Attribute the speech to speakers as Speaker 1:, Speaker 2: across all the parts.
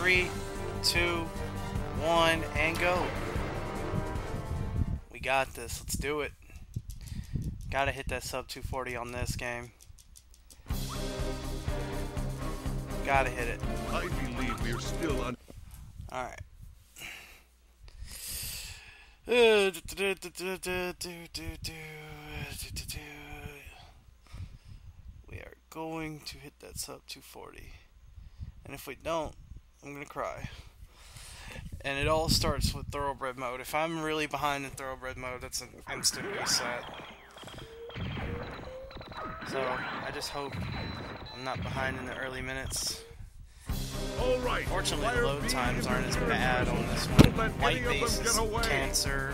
Speaker 1: 3, 2, 1, and go. We got this. Let's do it. Gotta hit that sub 240 on this game. Gotta hit it.
Speaker 2: I believe we're still on.
Speaker 1: Alright. We are going to hit that sub 240. And if we don't, I'm gonna cry. And it all starts with thoroughbred mode. If I'm really behind in thoroughbred mode, that's an instant reset. So, I just hope I'm not behind in the early minutes.
Speaker 2: All right.
Speaker 1: Fortunately, the load times aren't as bad on this one. White base is cancer.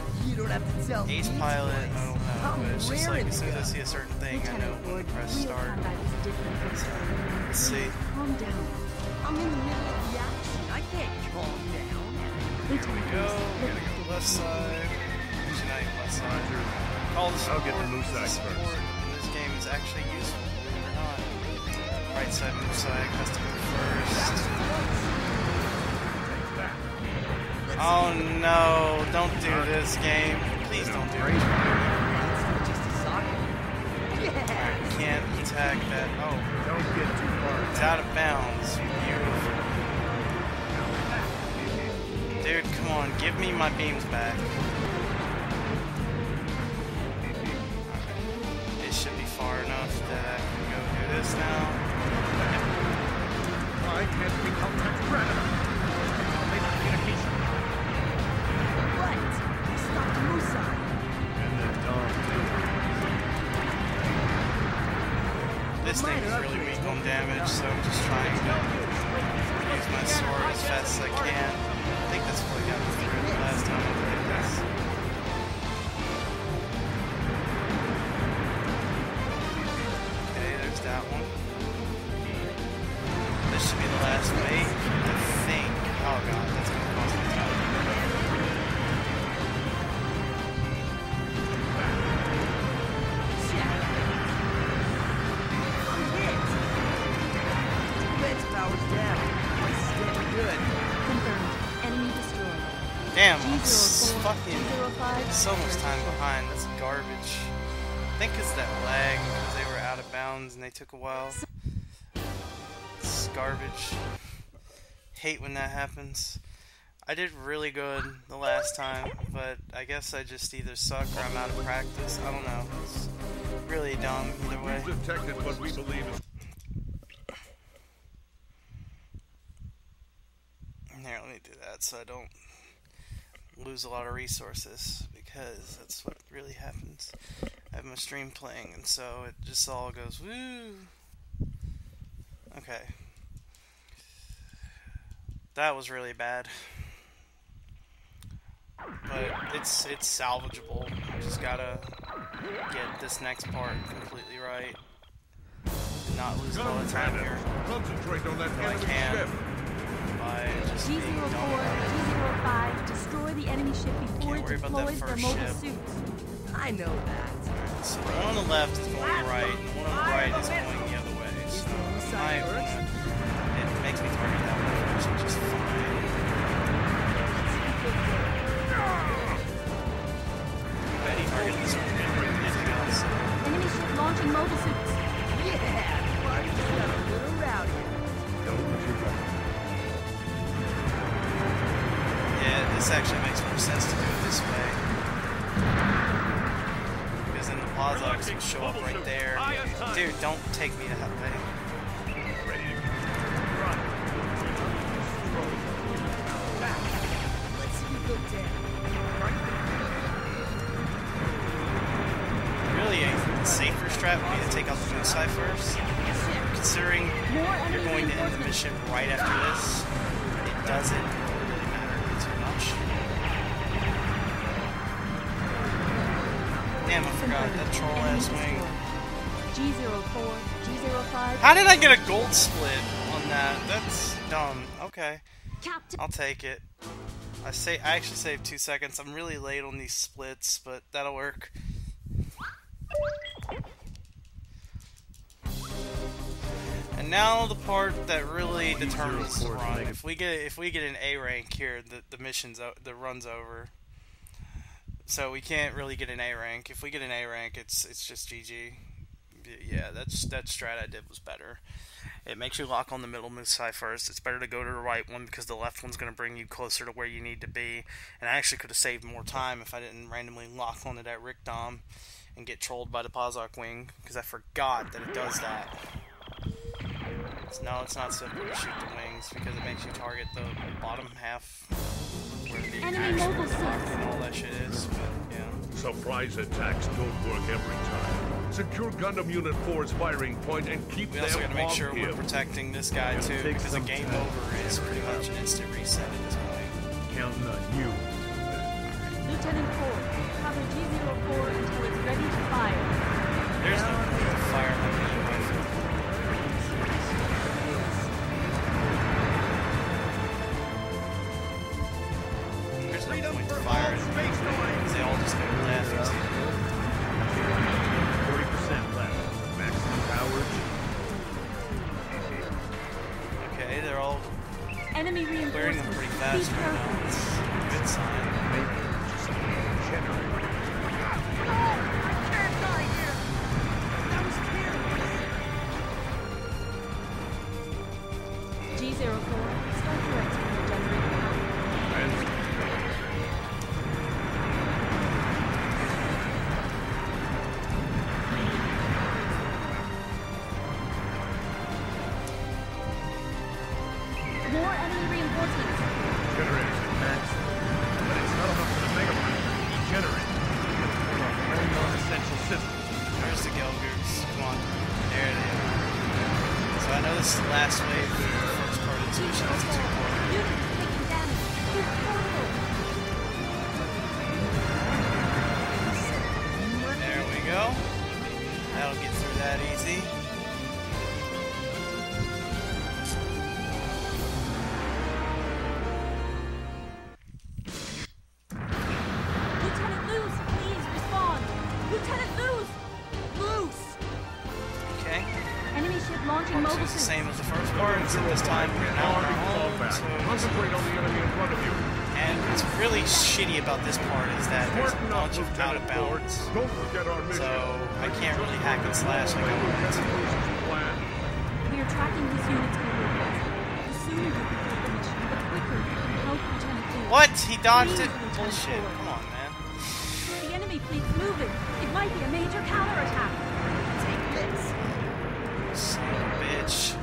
Speaker 1: Ace pilot, I don't know. But it's just like as soon as I see a certain thing, I know when to press start. So, let's see.
Speaker 3: Calm down. I'm in the middle of the action. I can't calm down.
Speaker 1: Here we go. We're gonna go left side. Tonight, left side. Call the support.
Speaker 2: I'll get the move side
Speaker 1: Support
Speaker 2: first.
Speaker 1: in this game is actually useful, believe it or not. Right side, move side, custom first. Oh no, don't do this game. Please don't do it. I can't attack that. Oh,
Speaker 2: Don't get too far.
Speaker 1: it's out of bounds. Beautiful. Dude, come on, give me my beams back. It should be far enough that I can go do this now.
Speaker 2: I can't become predator. Communication.
Speaker 3: Right. Stop the move side.
Speaker 2: And the dog too.
Speaker 1: This thing is really weak on damage, so I'm just trying to use my sword as fast as I can. I think that's what got me through the last time I played this. Okay, there's that one. This should be the last wave, I think. Oh god, that's gonna cost me time.
Speaker 3: Power's down. Steady good.
Speaker 4: Confirmed. Enemy destroyed.
Speaker 1: Damn, I'm
Speaker 4: G04,
Speaker 1: fucking
Speaker 4: G05,
Speaker 1: so much time behind. That's garbage. I think it's that lag because they were out of bounds and they took a while. It's garbage. Hate when that happens. I did really good the last time, but I guess I just either suck or I'm out of practice. I don't know. It's really dumb either way.
Speaker 2: We've detected what we believe is.
Speaker 1: Here, let me do that so I don't lose a lot of resources, because that's what really happens. I have my stream playing, and so it just all goes woo. Okay. That was really bad. But it's salvageable. Just gotta get this next part completely right. Not lose a lot of time here.
Speaker 2: Concentrate on that
Speaker 1: If I
Speaker 2: enemy
Speaker 1: can.
Speaker 2: ship.
Speaker 1: By just being
Speaker 4: G04,
Speaker 1: dumb about it.
Speaker 4: G05, destroy the enemy ship before
Speaker 1: Can't
Speaker 4: it
Speaker 1: worry about that
Speaker 4: deploys their
Speaker 1: first
Speaker 4: mobile
Speaker 1: ship.
Speaker 4: suits.
Speaker 3: I know that.
Speaker 1: So the one on the left is going right, and the one on the right is going the other way. So I wanna, it makes me target that one first, which is fine. Betty targeted this one and anything else.
Speaker 4: Enemy ship launching mobile suits.
Speaker 3: Yeah, party's got a little rowdy.
Speaker 2: Don't push your button.
Speaker 1: Yeah, this actually makes more sense to do it this way. Because then the Plazox will show up right there. Dude, don't take me that way.
Speaker 3: Let's see you go down.
Speaker 1: Really, a safer strat would be to take out the moon side first. Considering you're going to end the mission right after this, it doesn't really matter too much. Damn, I forgot that troll ass wing.
Speaker 4: G04, G05.
Speaker 1: How did I get a gold split on that? That's dumb. Okay,
Speaker 4: Captain.
Speaker 1: I'll take it. I actually saved 2 seconds. I'm really late on these splits, but that'll work. And now the part that really determines the run. If we get an A rank here, the run's over. So we can't really get an A rank. If we get an A rank, it's just GG. Yeah, that strat I did was better. It makes you lock on the middle missile first. It's better to go to the right one because the left one's going to bring you closer to where you need to be. And I actually could have saved more time if I didn't randomly lock onto that Rick Dom and get trolled by the Pazok wing, because I forgot that it does that. No, it's not simple to shoot the wings because it makes you target the bottom half where the
Speaker 4: Enemy
Speaker 1: actual
Speaker 4: mobile
Speaker 1: rock
Speaker 4: suits.
Speaker 1: and all that shit is. But yeah.
Speaker 2: Surprise attacks don't work every time. Secure Gundam Unit 4's firing point and keep
Speaker 1: We
Speaker 2: them
Speaker 1: also got to make
Speaker 2: off
Speaker 1: sure we're
Speaker 2: him.
Speaker 1: protecting this guy too,
Speaker 2: take
Speaker 1: because a
Speaker 2: some
Speaker 1: game
Speaker 2: time.
Speaker 1: over is pretty much an instant reset at this point.
Speaker 2: Counting on you.
Speaker 4: Lieutenant Ford, cover G04 until it's ready to fire.
Speaker 1: There's no point to fire like any rifle. There's no point to fire it because they all just go left.
Speaker 2: 40% left. Maximum power.
Speaker 1: Okay, they're all
Speaker 4: Enemy
Speaker 1: clearing them
Speaker 4: reinforcements.
Speaker 1: pretty
Speaker 4: Be
Speaker 1: fast right
Speaker 4: careful.
Speaker 1: now. It's a good sign.
Speaker 2: Generator.
Speaker 4: G04, start directing your generator. More enemy reinforcements.
Speaker 2: Generators at max. But it's not enough for the Mega Brain to regenerate. Only non-essential systems.
Speaker 1: Where's the Gelgers? Come on. There they are. So I know this is the last wave of the first part of this mission. It's a two-part.
Speaker 4: Units taking damage. Be careful.
Speaker 1: There we go. That'll get through that easy.
Speaker 4: Lieutenant Luz, please respond. Lieutenant Luz! Luz!
Speaker 1: Okay.
Speaker 4: Enemy ship launching
Speaker 1: Part 2
Speaker 4: mobile
Speaker 1: is the
Speaker 4: suits.
Speaker 1: same as the first part, except this time we're now on our
Speaker 2: Fall
Speaker 1: own.
Speaker 2: back.
Speaker 1: So
Speaker 2: Concentrate on the enemy in front of you.
Speaker 1: and what's really shitty about this part is that there's a
Speaker 2: Smarten up,
Speaker 1: bunch of out of
Speaker 2: Lieutenant Ford.
Speaker 1: bounds.
Speaker 2: Don't forget our mission.
Speaker 1: So I can't really hack and slash like I wanted to.
Speaker 2: Plan.
Speaker 4: We are tracking his units coordinates. The sooner you complete the mission, the quicker you can help Lieutenant Luz.
Speaker 1: What? He dodged it?
Speaker 4: Please, Lieutenant
Speaker 1: Bullshit.
Speaker 4: Ford.
Speaker 1: Come on, man.
Speaker 4: The enemy fleet's moving. It might be a major counterattack. Take this.
Speaker 1: Son of a bitch.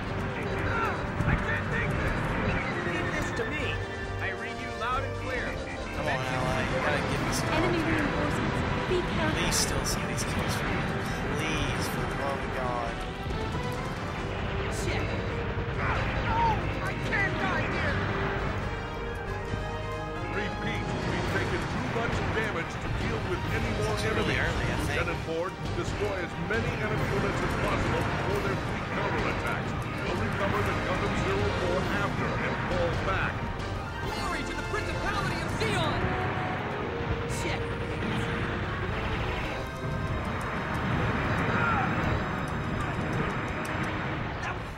Speaker 3: I can't take this. Leave this to me. I read you loud and clear.
Speaker 1: Come on, ally. You gotta give me some
Speaker 4: Enemy
Speaker 1: help here.
Speaker 4: reinforcements. Be
Speaker 1: At
Speaker 4: careful.
Speaker 1: least still see these kills for me. Please, for the love of God.
Speaker 3: Shit. No, I can't die here.
Speaker 2: Repeat, we've taken too much damage to deal with any more
Speaker 1: It's really
Speaker 2: enemies.
Speaker 1: early, I think.
Speaker 2: Lieutenant Ford, destroy as many enemy units as possible before their fleet counterattacks. We'll recover the Gundam 04 after and fall back.
Speaker 3: Glory to the Principality of Zeon. Shit.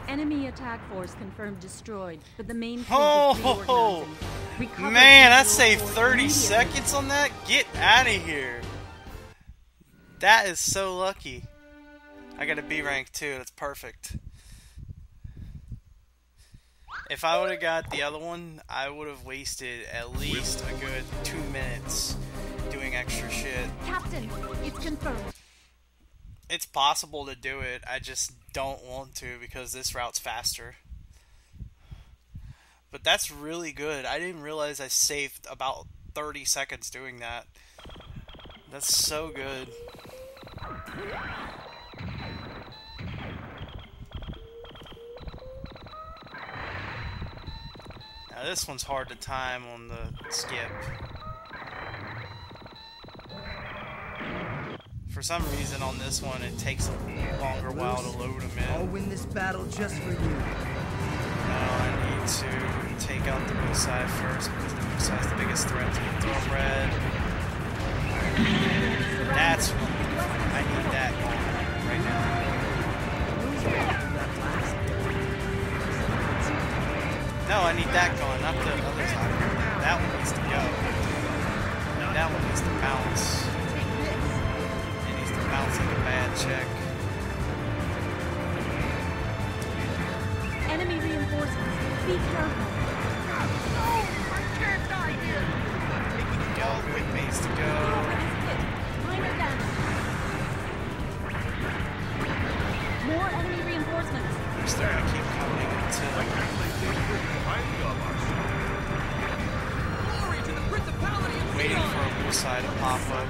Speaker 4: Enemy attack force confirmed destroyed, but the main fleet
Speaker 1: Oh,
Speaker 4: is reorganizing. Recover
Speaker 1: man, I
Speaker 4: G04
Speaker 1: saved 30
Speaker 4: immediately.
Speaker 1: seconds on that? Get out of here. That is so lucky. I got a B rank too. That's perfect. If I would have got the other one, I would have wasted at least a good 2 minutes doing extra shit.
Speaker 4: Captain, it's confirmed.
Speaker 1: It's possible to do it. I just don't want to because this route's faster. But that's really good. I didn't realize I saved about 30 seconds doing that. That's so good. Now this one's hard to time on the skip. For some reason on this one it takes a longer while to load them
Speaker 5: I'll
Speaker 1: in.
Speaker 5: win this battle just for you.
Speaker 1: Now I need to take out the Musai first because the Musai is the biggest threat to the thoroughbred. That's really I need that gone right now. No, I need that gone, not the other side. That one needs to go. That one needs to bounce. It needs to bounce like a bad check.
Speaker 4: Enemy reinforcements. Be careful.
Speaker 1: Go, quick base to go.
Speaker 4: Minor damage. More enemy reinforcements.
Speaker 1: They're starting to keep coming until waiting for a bullseye to pop up.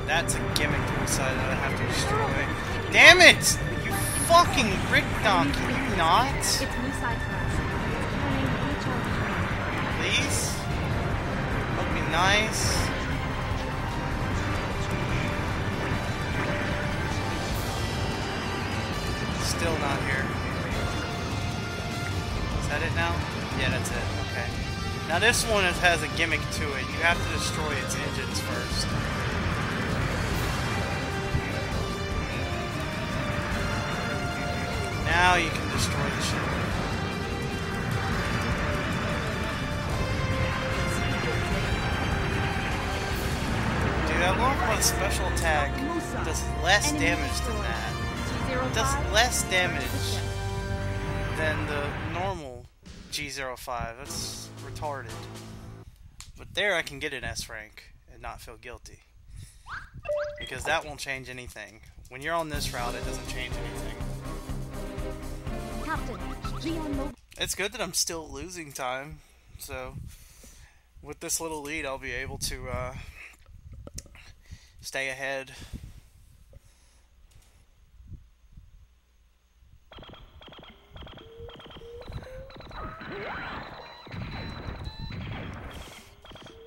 Speaker 1: That's a gimmick bullseye that I have to destroy. Damn it! You fucking brick dog, can you not?
Speaker 4: It's blue side for us. It's carrying HL.
Speaker 1: Please? That would be nice. Still not here. Is that it now? Yeah, that's it. Okay. Now this one has a gimmick to it. You have to destroy its engines first. Now you can destroy the ship. Dude, I love when special attack does less damage than that. It does less damage than the normal G05. That's retarded. But there I can get an S rank and not feel guilty. Because that won't change anything. When you're on this route, it doesn't change anything. It's good that I'm still losing time. So, with this little lead, I'll be able to stay ahead.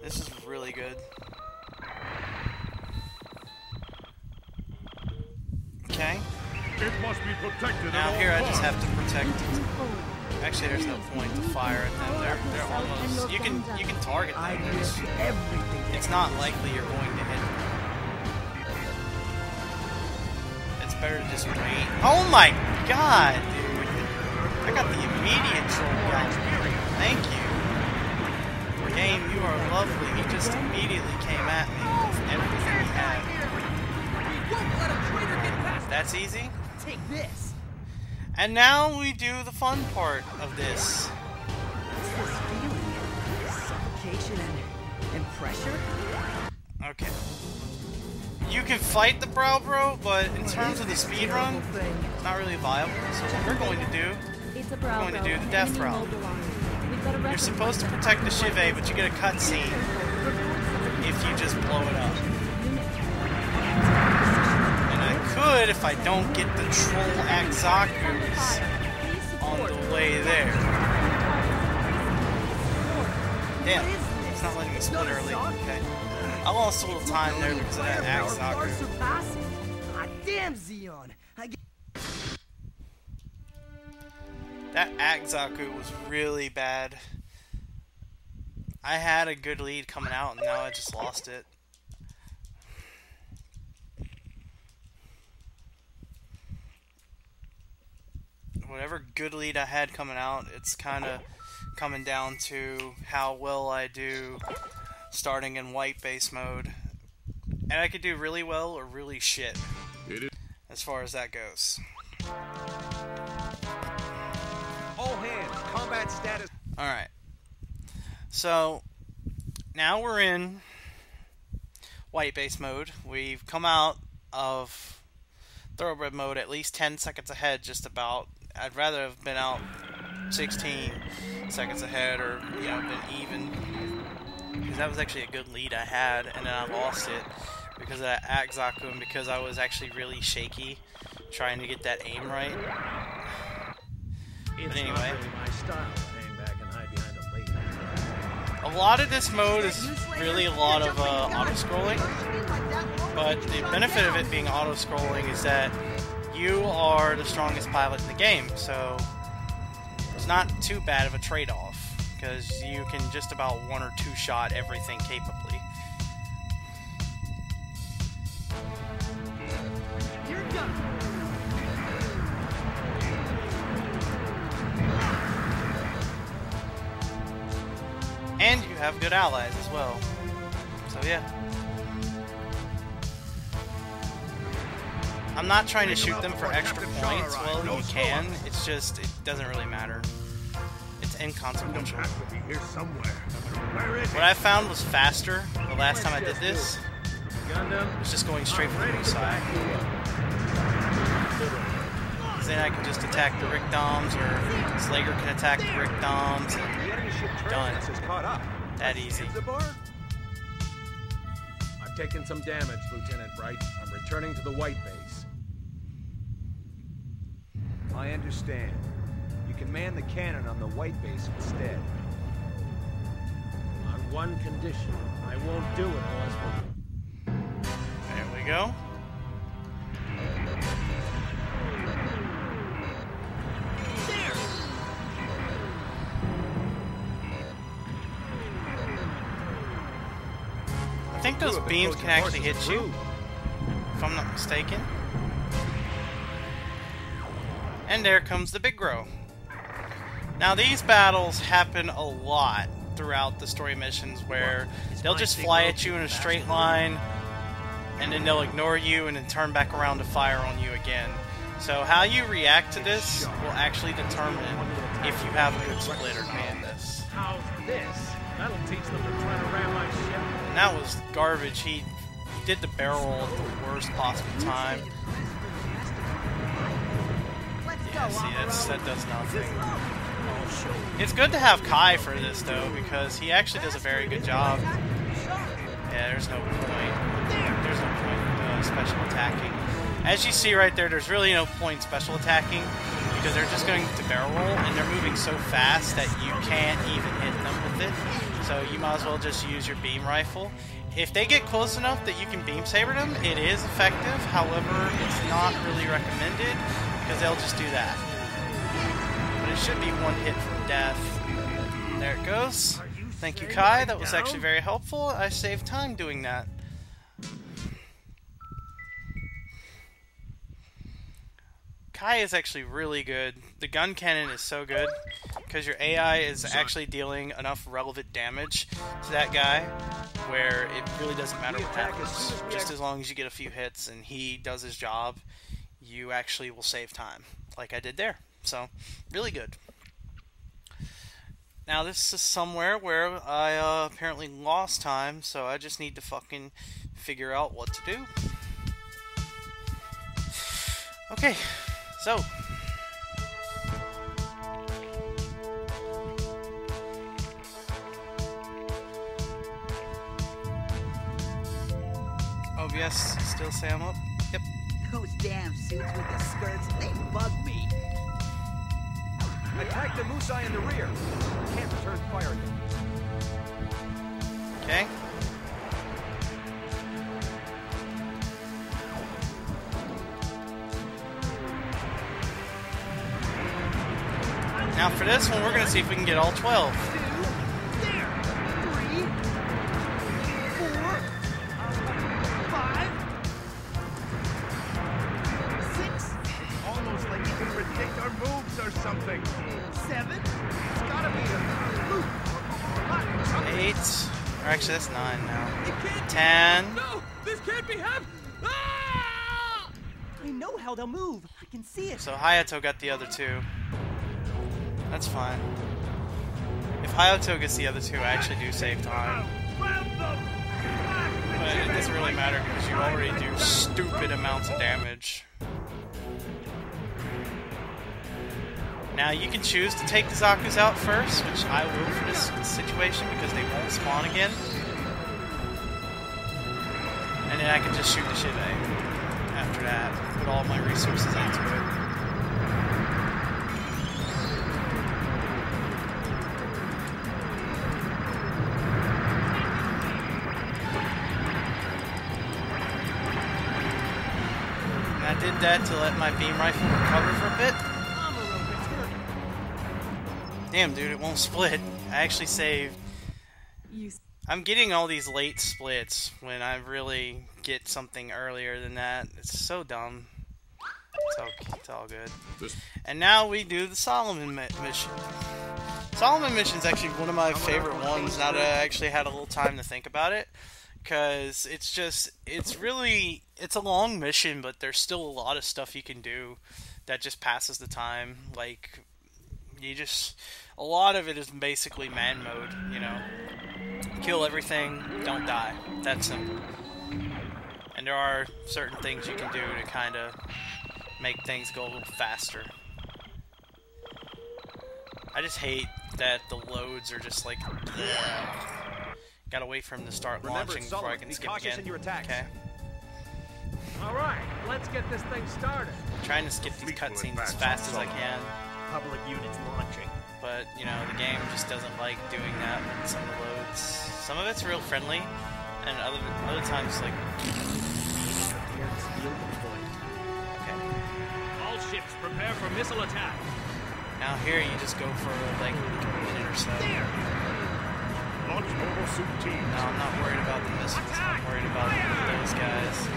Speaker 1: This is really good. Okay.
Speaker 2: It must be protected.
Speaker 1: Now here I just have to protect it. Actually, there's no point to fire at them. They're almost. You can target them. It's not likely you're going to hit them. It's better to just wait. Oh my god, dude! I got the immediate troll down. Thank you. Game, you are lovely. He just immediately came at me with everything he had. That's easy.
Speaker 3: Take this.
Speaker 1: And now we do the fun part of this.
Speaker 3: What's this feeling? Suffocation and pressure?
Speaker 1: Okay. You can fight the Brow Bro, but in terms of the speed run, it's not really viable. So what we're going to do, we're going to do the death route. You're supposed to protect the Shive, but you get a cutscene if you just blow it up. And I could if I don't get the troll Axakus on the way there. Damn, it's not letting me split early. Okay. I lost a little time there because of that Axaku.
Speaker 3: Damn, Xeon.
Speaker 1: That Axaku was really bad. I had a good lead coming out and now I just lost it. Whatever good lead I had coming out, it's kind of coming down to how well I do starting in white base mode. And I could do really well or really shit as far as that goes.
Speaker 3: All hands, combat status.
Speaker 1: Alright. So, now we're in white base mode. We've come out of thoroughbred mode at least 10 seconds ahead, just about. I'd rather have been out 16 seconds ahead or, you know, been even. Because that was actually a good lead I had, and then I lost it because of that Axaku and because I was actually really shaky trying to get that aim right. But anyway, a lot of this mode is really a lot of auto-scrolling, but the benefit of it being auto-scrolling is that you are the strongest pilot in the game, so it's not too bad of a trade-off, because you can just about one or two shot everything capably. have good allies as well. So yeah. I'm not trying to shoot them for extra points. Well, you can. It's just, it doesn't really matter. It's inconsequential. What I found was faster the last time I did this. Was just going straight for the Musai. Because then I can just attack the Rick-Doms, or Slager can attack the Rick-Doms, and done. That easy.
Speaker 3: I've taken some damage, Lieutenant Bright. I'm returning to the White Base. I understand. You can man the cannon on the White Base instead. On one condition. I won't do it unless we're...
Speaker 1: There we go. I think those beams can actually hit you, if I'm not mistaken. And there comes the Big Grow. Now these battles happen a lot throughout the story missions, where they'll just fly at you in a straight line, and then they'll ignore you and then turn back around to fire on you again. So how you react to this will actually determine if you have a good split or not in this.
Speaker 3: How's this? That'll teach them to try to ram my ship.
Speaker 1: And that was garbage. He did the barrel roll at the worst possible time. Yeah, see, that does nothing. It's good to have Kai for this, though, because he actually does a very good job. Yeah, there's no point. There's no point special attacking. As you see right there, there's really no point special attacking, because they're just going to barrel roll, and they're moving so fast that you can't even hit them with it. So you might as well just use your beam rifle. If they get close enough that you can beam saber them, it is effective. However, it's not really recommended, because they'll just do that. But it should be one hit from death. There it goes. Thank you, Kai. That was actually very helpful. I saved time doing that. Kai is actually really good. The gun cannon is so good because your AI is actually dealing enough relevant damage to that guy where it really doesn't matter what happens. Just as long as you get a few hits and he does his job, you actually will save time, like I did there. So, really good. Now this is somewhere where I apparently lost time, so I just need to fucking figure out what to do. Okay, so OBS still say I'm up? Yep.
Speaker 5: Those damn suits with the skirts, they bug me.
Speaker 3: Attack the Musai in the rear. Can't return fire.
Speaker 1: Okay. Now for this one, we're going to see if we can get all 12.
Speaker 5: There! 3, 4, 5, 6,
Speaker 2: Almost like you can predict our moves or something.
Speaker 5: 7.
Speaker 2: It's gotta be a loop.
Speaker 1: 8. Or actually, that's 9 now.
Speaker 5: It can't
Speaker 1: 10.
Speaker 3: No! This can't be happening! Ah!
Speaker 5: I know how they'll move. I can see it.
Speaker 1: So Hayato got the other 2. That's fine. If Hayato gets the other 2, I actually do save time. But it doesn't really matter because you already do stupid amounts of damage. Now you can choose to take the Zaku's out first, which I will for this situation because they won't spawn again. And then I can just shoot the shit after that. Put all my resources into it. I did that to let my beam rifle recover for a bit. Damn, dude, it won't split. I actually saved. I'm getting all these late splits when I really get something earlier than that. It's so dumb. It's all good. And now we do the Solomon mission. Solomon Mission's actually one of my favorite ones now that I actually had a little time to think about it. Because it's a long mission, but there's still a lot of stuff you can do that just passes the time. Like, a lot of it is basically man mode, you know. Kill everything, don't die. That's simple. And there are certain things you can do to kind of make things go a little faster. I just hate that the loads are just like... bleh. Gotta wait for him to start launching before I can skip again. Okay.
Speaker 3: Alright, let's get this thing started.
Speaker 1: I'm trying to skip these cutscenes as fast as I can.
Speaker 3: Public units launching.
Speaker 1: But, you know, the game just doesn't like doing that with some of the loads. Some of it's real friendly, and other times, like... Okay.
Speaker 3: All ships prepare for missile attack.
Speaker 1: Now here you just go for, like, a minute or so.
Speaker 2: Launch mobile suit team.
Speaker 1: No, I'm not worried about the missiles. I'm worried about those guys.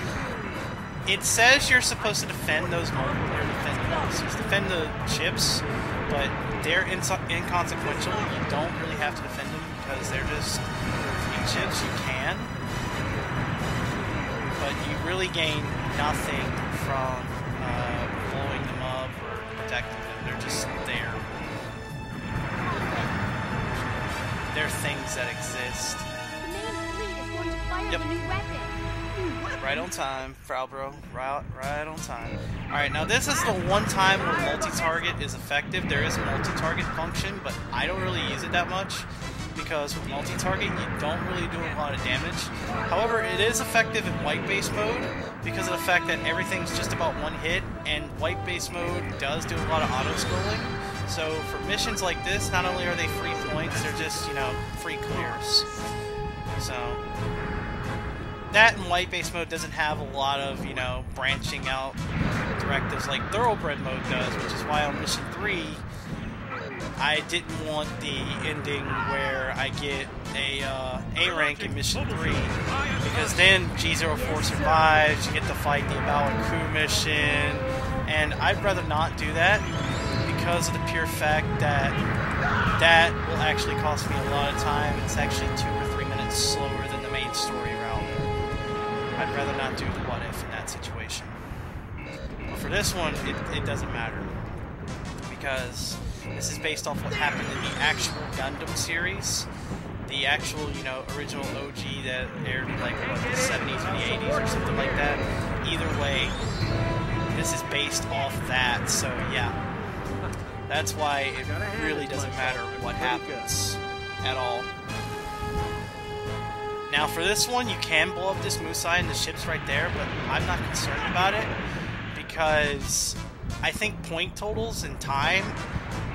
Speaker 1: It says you're supposed to defend those defend the ships, but they're inconsequential. You don't really have to defend them because they're just fleet ships. You can, but you really gain nothing from blowing them up or protecting them. They're just there. They're things that exist.
Speaker 4: The main fleet is going to fire the new weapon.
Speaker 1: Right on time, Frau-Bro. Right on time. Alright, now this is the one time where multi-target is effective. There is a multi-target function, but I don't really use it that much. Because with multi-target, you don't really do a lot of damage. However, it is effective in white-base mode because of the fact that everything's just about one hit, and white-base mode does do a lot of auto-scrolling. So for missions like this, not only are they free points, they're just, you know, free clears. So that in white-base mode doesn't have a lot of, you know, branching out directives like Thoroughbred mode does, which is why on Mission 3, I didn't want the ending where I get a rank in Mission 3, because then G04 survives, you get to fight the Abawa Crew mission, and I'd rather not do that because of the pure fact that that will actually cost me a lot of time. It's actually 2 or 3 minutes slower than the main story route. I'd rather not do the what if in that situation. But for this one, it doesn't matter, because this is based off what happened in the actual Gundam series. The actual, you know, original OG that aired in, like, what, the 70s or the 80s or something like that. Either way, this is based off that, so yeah. That's why it really doesn't matter what happens at all. Now for this one, you can blow up this Musai and the ship's right there, but I'm not concerned about it, because I think point totals and time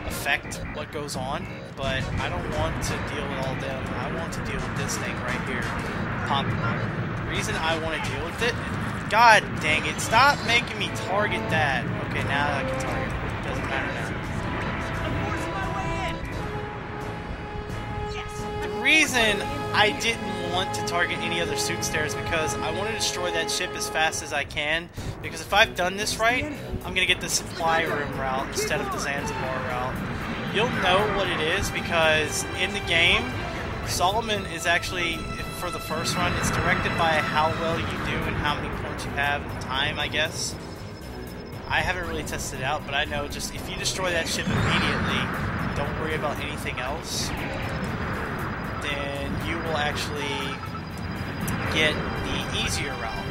Speaker 1: affect what goes on, but I don't want to deal with all them. I want to deal with this thing right here, popping up. The reason I want to deal with it, God dang it, stop making me target that. Okay, now I can target it. It doesn't matter now. The reason I didn't want to target any other suit stairs because I want to destroy that ship as fast as I can, because if I've done this right, I'm going to get the supply room route instead of the Zanzibar route. You'll know what it is because in the game, Solomon is actually, for the first run, it's directed by how well you do and how many points you have and time, I guess. I haven't really tested it out, but I know just if you destroy that ship immediately, don't worry about anything else, then you will actually get the easier route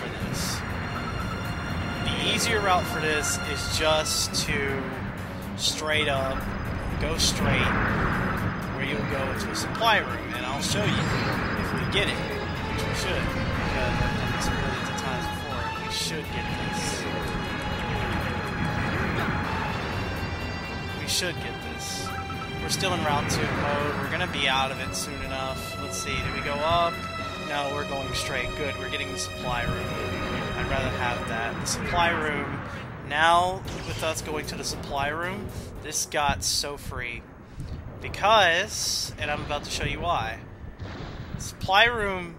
Speaker 1: for this. The easier route for this is just to straight up go straight where you'll go into a supply room, and I'll show you if we get it, which we should, because I've done this millions of times before. We should get this. We should get this. We're still in Route 2 mode. We're going to be out of it soon enough. Let's see. Did we go up? No, we're going straight. Good. We're getting the supply room. I'd rather have that. The supply room. Now, with us going to the supply room, this got so free. Because, and I'm about to show you why. Supply room,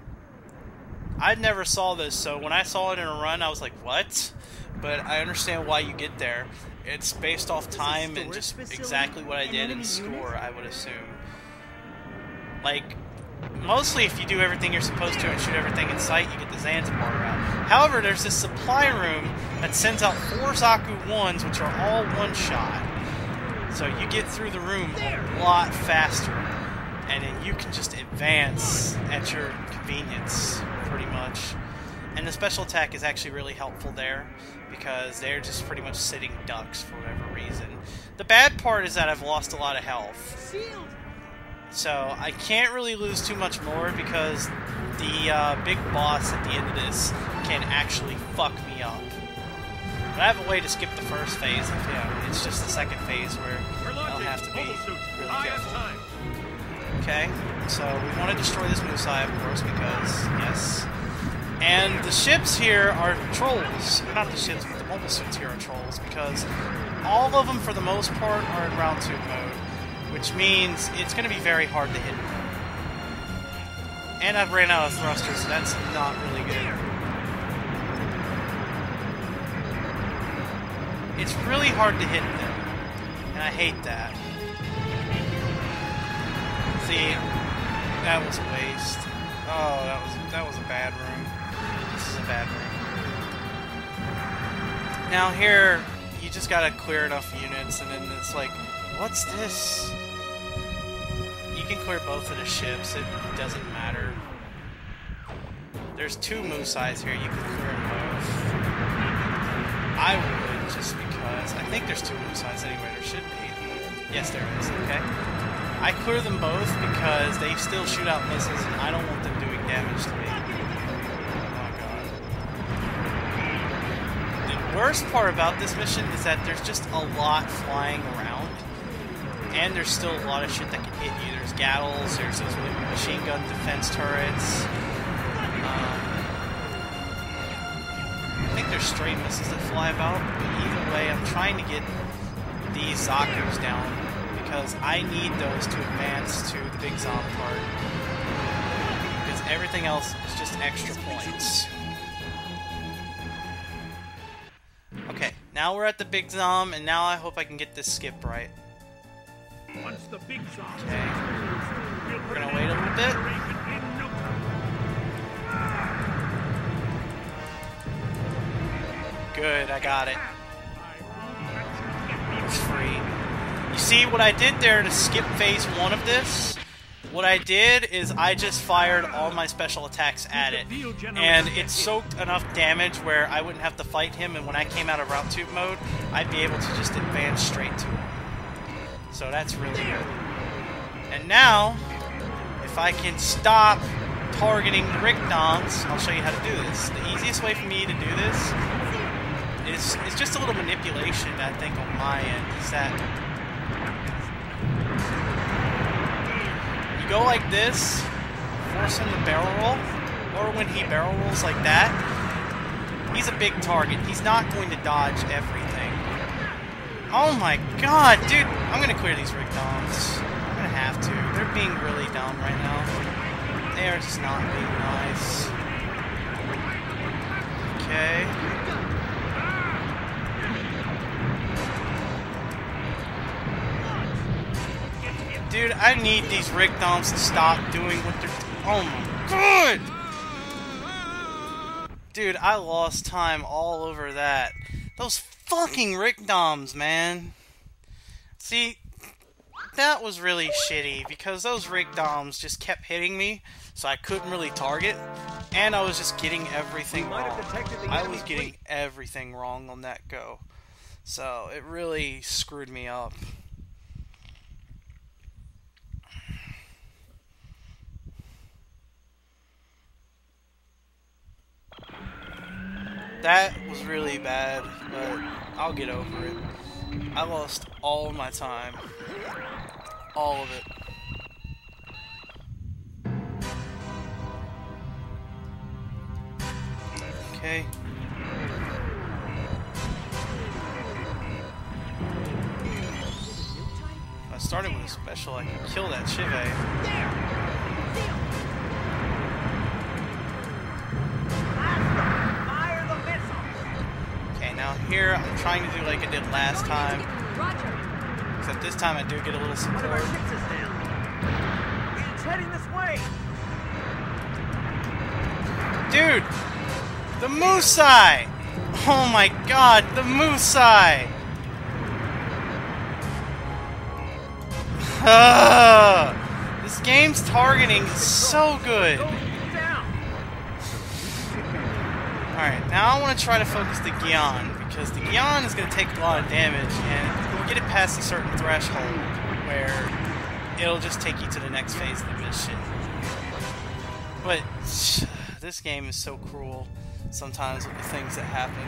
Speaker 1: I never saw this, so when I saw it in a run, I was like, what? but I understand why you get there. It's based off time and just exactly what I did and score, I would assume. Like, mostly if you do everything you're supposed to and shoot everything in sight, you get the Zanzibar route. However, there's this supply room that sends out 4 Zaku 1s, which are all one-shot. So you get through the room a lot faster, and then you can just advance at your convenience, pretty much. And the special attack is actually really helpful there, because they're just pretty much sitting ducks for whatever reason. The bad part is that I've lost a lot of health. So I can't really lose too much more, because the big boss at the end of this can actually fuck me up. But I have a way to skip the first phase, and it's just the second phase where I'll have to be really careful. Okay, so we want to destroy this Musai, of course, because, yes. And the ships here are trolls. Not the ships, but the mobile suits here are trolls, because all of them, for the most part, are in round 2 mode, which means it's going to be very hard to hit them. And I've ran out of thrusters, so that's not really good. It's really hard to hit them, and I hate that. See, that was a waste. Oh, that was a bad room. This is a bad room. Now here, you just gotta clear enough units, and then it's like, what's this? You can clear both of the ships, it doesn't matter. There's 2 Musais here, you can clear them both. I would, just because. I think there's 2 Musais anyway, there should be. Yes, there is, okay. I clear them both because they still shoot out missiles, and I don't want them doing damage to me. Oh god. The worst part about this mission is that there's just a lot flying around, and there's still a lot of shit that can hit you. There's Gattles, there's those machine gun defense turrets. I think there's stray missiles that fly about, but either way, I'm trying to get these Zaku's down, because I need those to advance to the big Zom part. Because everything else is just extra points. Okay, now we're at the big Zom, and now I hope I can get this skip right.
Speaker 3: Once the big Zom.
Speaker 1: Okay. We're gonna wait a little bit. Good, I got it. It's free. You see, what I did there to skip phase 1 of this, what I did is I just fired all my special attacks at it. And it soaked enough damage where I wouldn't have to fight him, and when I came out of route 2 mode, I'd be able to just advance straight to him. So that's really good. And now, if I can stop targeting the Rickdoms, I'll show you how to do this. The easiest way for me to do this is just a little manipulation, I think, on my end. Is that you go like this, force him to barrel roll, or when he barrel rolls like that, he's a big target. He's not going to dodge everything. Oh my god, dude! I'm gonna clear these Rickdoms. I'm gonna have to. They're being really dumb right now. They are just not being nice. Okay. Dude, I need these Rickdoms to stop doing what they're doing. Oh my god! Dude, I lost time all over that. Those fucking Rickdoms, man. See, that was really shitty, because those Rickdoms just kept hitting me, so I couldn't really target, and I was just getting everything wrong. I was getting everything wrong on that go. So, it really screwed me up. That was really bad, but I'll get over it. I lost all of my time. All of it. Okay. If I started with a special, I could kill that Shive. here, I'm trying to do like I did last time.
Speaker 4: Roger.
Speaker 1: Except this time I do get a little
Speaker 3: One of our
Speaker 1: support.
Speaker 3: ships is down. It's heading this way.
Speaker 1: Dude! The Musai! Oh my god, the Musai! This game's targeting is so good.
Speaker 3: Down.
Speaker 1: Alright, now I want to try to focus the Gyan, because the Gyan is going to take a lot of damage, and you get it past a certain threshold where it'll just take you to the next phase of the mission. But this game is so cruel sometimes with the things that happen.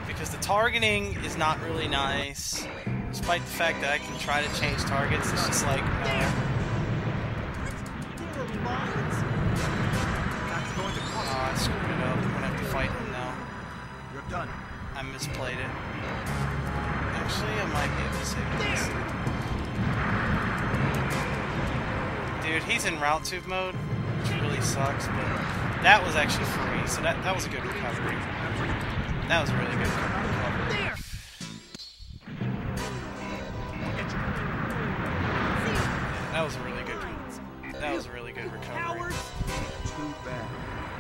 Speaker 1: Because the targeting is not really nice. Despite the fact that I can try to change targets, it's just like, no. Oh, I screwed it up. I'm gonna have to fight him now.
Speaker 3: You're done.
Speaker 1: I misplayed it. Actually, I might be able to save this. Dude, he's in route tube mode, which really sucks, but that was actually free, so that was a good recovery. That was a really good recovery.
Speaker 3: There.
Speaker 1: That was a really good. That was a really good recovery.
Speaker 3: Too bad.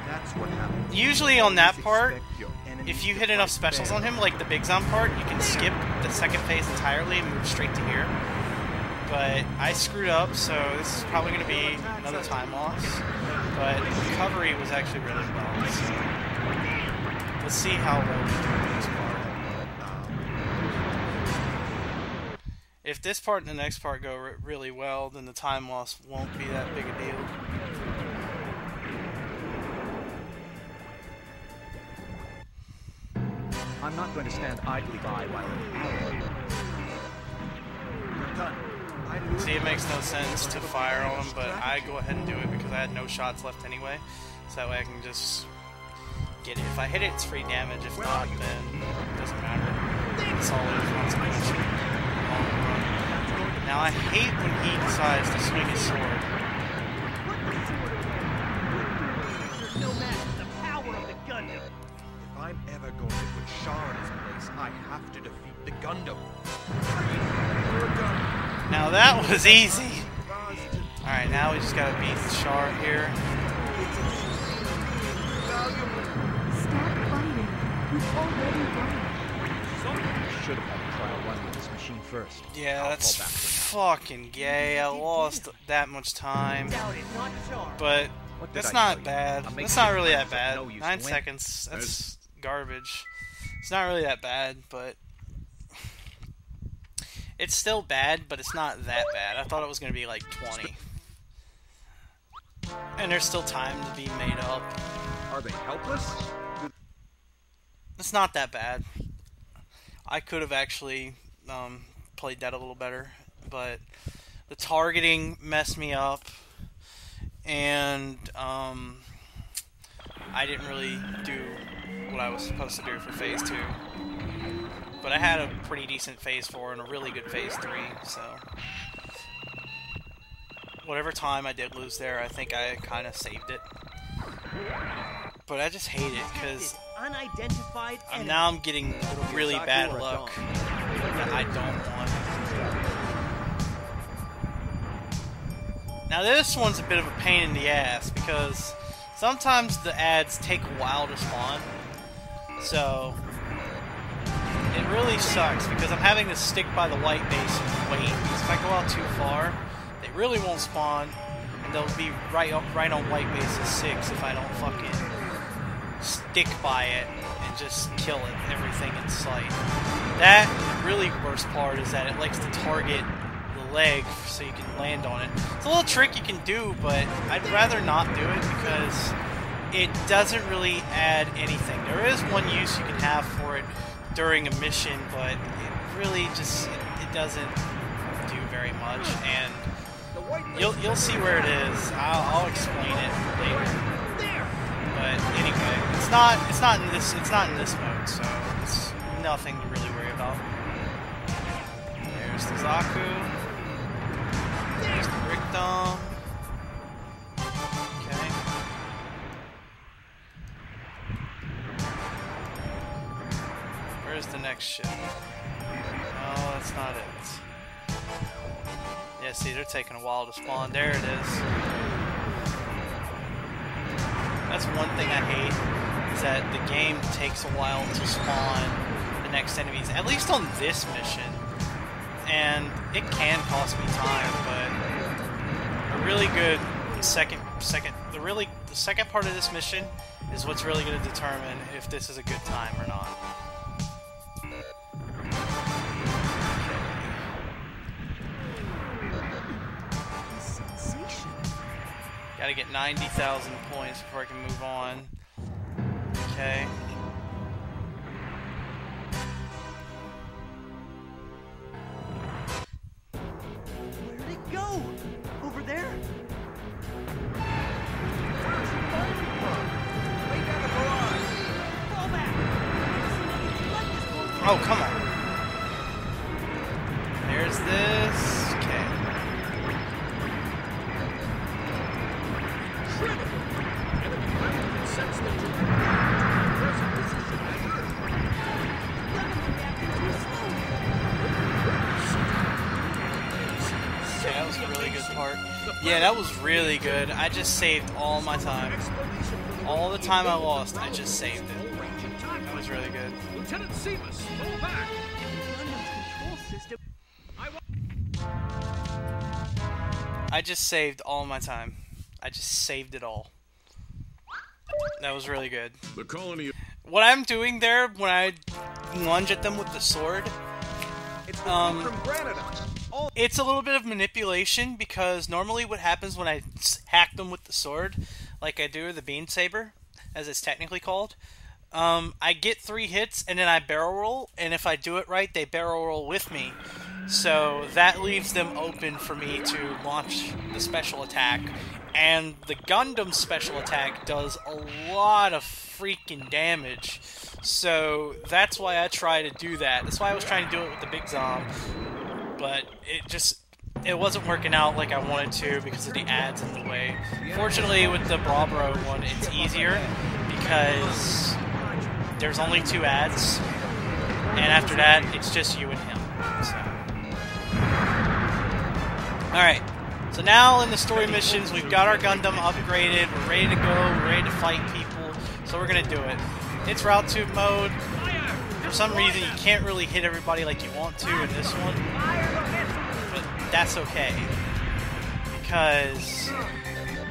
Speaker 3: That's what happened.
Speaker 1: Usually on that part,
Speaker 3: Expect your enemies
Speaker 1: if you
Speaker 3: to
Speaker 1: hit enough
Speaker 3: fight
Speaker 1: specials
Speaker 3: fair.
Speaker 1: on him, like the Big Zom part, you can skip the second phase entirely and move straight to here. But I screwed up, so this is probably going to be another time loss. But recovery was actually really well, so let's see how well we do in this part. If this part and the next part go really well, then the time loss won't be that big a deal.
Speaker 3: I'm not going to stand idly by while an arrow. You're done.
Speaker 1: See, it makes no sense to fire on him, but I go ahead and do it because I had no shots left anyway. So that way I can just get it. If I hit it, it's free damage. If not, then it doesn't matter. It's all it is once I finish it. Now I hate when he decides to swing his sword.
Speaker 3: There's no match to the power of the Gundam. If I'm ever going to put Char in his place, I have to defeat the Gundam.
Speaker 1: Now that was easy. Alright, now we just gotta beat Char here.
Speaker 4: Stop fighting. You've already won.
Speaker 3: Should have had a trial run with this machine first.
Speaker 1: Yeah,
Speaker 3: I'll
Speaker 1: that's
Speaker 3: fall back.
Speaker 1: fucking gay. I lost that much time.
Speaker 3: Doubt it, not Char.
Speaker 1: But
Speaker 3: What did
Speaker 1: that's
Speaker 3: I
Speaker 1: not
Speaker 3: tell you?
Speaker 1: bad.
Speaker 3: I'll make
Speaker 1: That's
Speaker 3: sure
Speaker 1: not really
Speaker 3: friends
Speaker 1: that
Speaker 3: have
Speaker 1: bad.
Speaker 3: no use
Speaker 1: 9
Speaker 3: to win.
Speaker 1: seconds. That's garbage. It's not really that bad, but it's still bad, but it's not that bad. I thought it was going to be like 20. And there's still time to be made up.
Speaker 3: Are they helpless?
Speaker 1: It's not that bad. I could have actually played that a little better, but the targeting messed me up, and I didn't really do what I was supposed to do for Phase 2. But I had a pretty decent Phase 4 and a really good Phase 3, so whatever time I did lose there, I think I kind of saved it. But I just hate it, because
Speaker 3: Unidentified
Speaker 1: now I'm getting really bad luck that I don't want. Now this one's a bit of a pain in the ass, because sometimes the ads take a while to spawn. So it really sucks, because I'm having to stick by the white base and wait. Because if I go out too far, they really won't spawn, and they'll be right on white base 6 if I don't fucking stick by it and just kill it, everything in sight. That really worst part is that it likes to target the leg so you can land on it. It's a little trick you can do, but I'd rather not do it because it doesn't really add anything. There is one use you can have for it during a mission, but it really just it doesn't do very much, and you'll see where it is. I'll explain it later. But anyway, it's not in this mode, so it's nothing to really worry about. There's the Zaku. There's the Rickdom. Okay. Where's the next ship? No, that's not it. Yeah, see, they're taking a while to spawn. There it is. That's one thing I hate, is that the game takes a while to spawn the next enemies, at least on this mission. And it can cost me time, but a really good the second part of this mission is what's really going to determine if this is a good time or not. Gotta get 90,000 points before I can move on. Okay.
Speaker 5: Where'd it go? Over there?
Speaker 3: Where's it coming from? Way down the garage.
Speaker 5: Fall back!
Speaker 1: Oh, come on. There's this. Okay. Okay, that was a really good part. Yeah, that was really good. I just saved all my time. All the time I lost, I just saved it. That was really good.
Speaker 2: Lieutenant Seamus, fall back!
Speaker 1: I just saved all my time. I just saved it all. That was really good.
Speaker 2: The colony...
Speaker 1: What I'm doing there when I lunge at them with the sword, it's a little bit of manipulation, because normally what happens when I hack them with the sword, like I do with the beam saber, as it's technically called, I get 3 hits and then I barrel roll, and if I do it right, they barrel roll with me. So that leaves them open for me to launch the special attack. And the Gundam special attack does a lot of freaking damage. So that's why I try to do that. That's why I was trying to do it with the big Zom. But it wasn't working out like I wanted to because of the ads in the way. Fortunately, with the Brabro one, it's easier because there's only 2 ads. And after that, it's just you and him. So. Alright. So now in the story missions, we've got our Gundam upgraded, we're ready to go, we're ready to fight people, so we're going to do it. It's route tube mode. For some reason, you can't really hit everybody like you want to in this one, but that's okay. Because,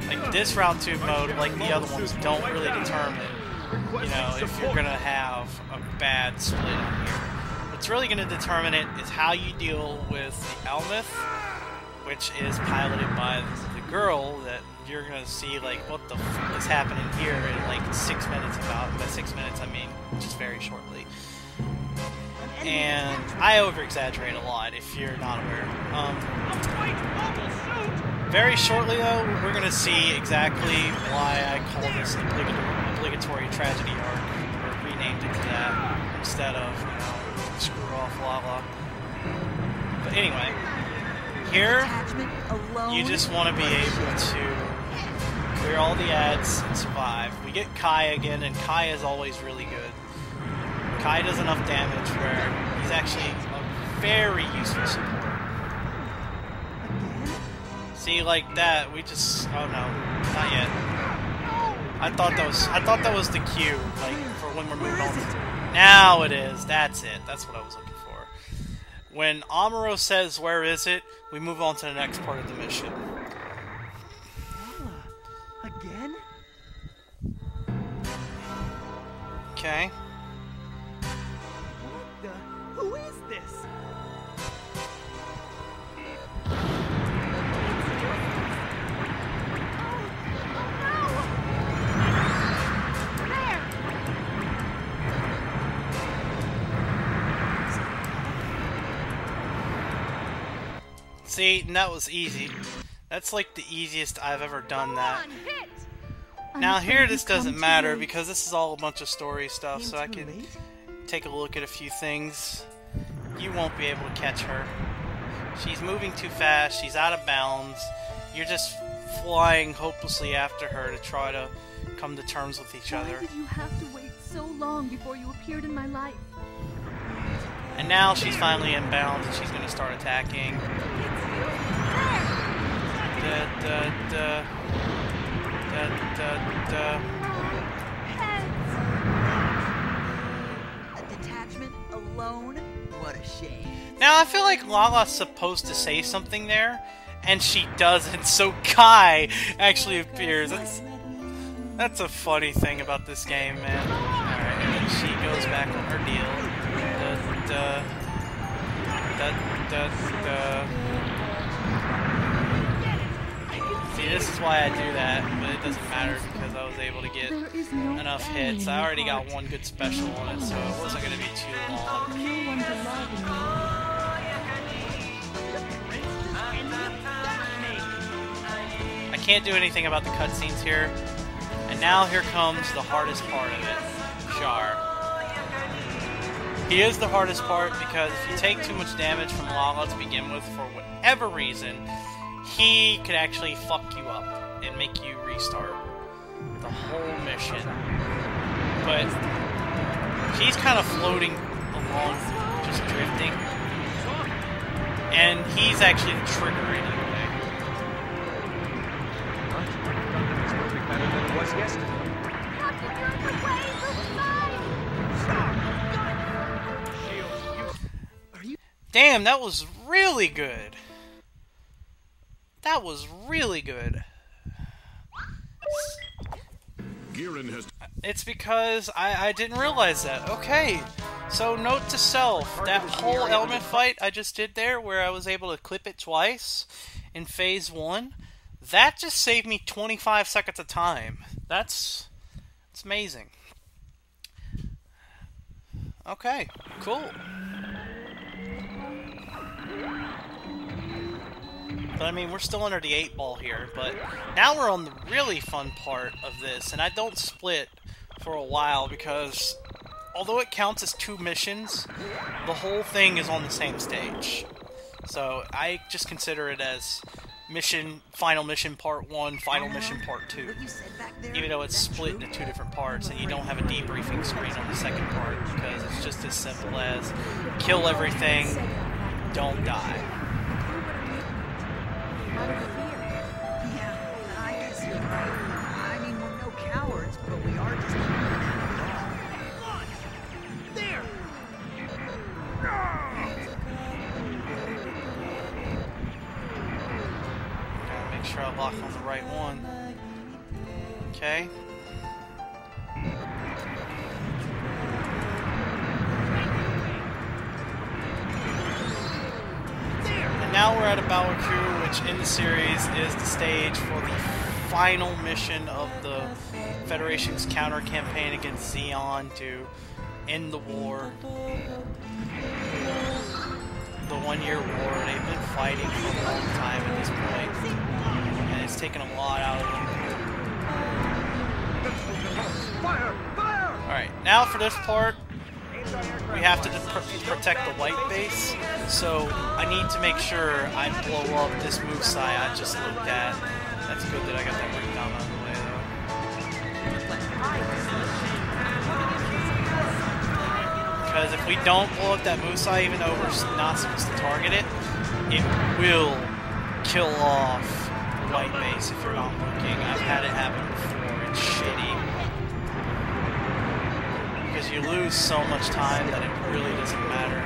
Speaker 1: like, this route tube mode, like the other ones, don't really determine, you know, if you're going to have a bad split on here. What's really going to determine it is how you deal with the Elmith, which is piloted by the girl that you're gonna see, like, what the fuck is happening here in like 6 minutes about. By 6 minutes, I mean just very shortly. And I over-exaggerate a lot if you're not aware. Very shortly, though, we're gonna see exactly why I call this obligatory tragedy arc, or renamed it to that instead of, you know, screw off, blah blah. But anyway. Here, you just want to be able to clear all the ads and survive. We get Kai again, and Kai is always really good. Kai does enough damage where he's actually a very useful support. See, like that, we just... oh no, not yet. I thought that was the cue, like, for when we're moving on. Now it is, that's it, that's what I was looking for. When Amuro says, "Where is it?" we move on to the next part of the mission.
Speaker 5: Again?
Speaker 1: Okay.
Speaker 5: What the? Who is this?
Speaker 1: See, and that was easy. That's like the easiest I've ever done that. Now here this doesn't matter because this is all a bunch of story stuff, so I can take a look at a few things. You won't be able to catch her. She's moving too fast, she's out of bounds. You're just flying hopelessly after her to try to come to terms with each other.
Speaker 4: Why did you have to wait so long before you appeared in my life?
Speaker 1: And now she's finally inbound and she's going to start attacking.
Speaker 5: A detachment alone? What a shame.
Speaker 1: Now I feel like Lala's supposed to say something there, and she doesn't, so Kai actually appears. That's a funny thing about this game, man. Alright, and then she goes back on her deal. See, this is why I do that, but it doesn't matter because I was able to get enough hits. I already got one good special on it, so it wasn't going to be too long. I can't do anything about the cutscenes here. And now here comes the hardest part of it, Char. He is the hardest part because if you take too much damage from Lala to begin with for whatever reason, he could actually fuck you up and make you restart the whole mission. But he's kind of floating along, just drifting. And he's actually the trigger anyway.
Speaker 3: Better than it was yesterday.
Speaker 1: Damn, that was really good. That was really good. It's because I didn't realize that. Okay, so note to self, that whole element fight I just did there, where I was able to clip it twice in phase 1, that just saved me 25 seconds of time. It's amazing. Okay, cool. But I mean, we're still under the 8 ball here, but now we're on the really fun part of this, and I don't split for a while because although it counts as 2 missions, the whole thing is on the same stage. So I just consider it as final mission part 1, final mission part 2. Even though it's split into 2 different parts and you don't have a debriefing screen on the second part because it's just as simple as kill everything, don't die.
Speaker 5: Yeah, I guess you're right. I mean, we're no cowards, but we are just there.
Speaker 1: Gotta make sure I lock on the right one. Okay. And now we're at a Battle Crew, which in the series is the stage for the final mission of the Federation's counter-campaign against Zeon to end the war. The 1-year war. They've been fighting for a long time at this point, and it's taken a lot out of them.
Speaker 3: Fire! Fire!
Speaker 1: Alright, now for this part, we have to protect the white base, so I need to make sure I blow up this Musai I just looked at. That's good that I got that breakdown out of the way, though. Because if we don't blow up that Musai, even though we're not supposed to target it, it will kill off the white base if you're not looking. I've had it happen before. It's shitty. Because you lose so much time that it really doesn't matter.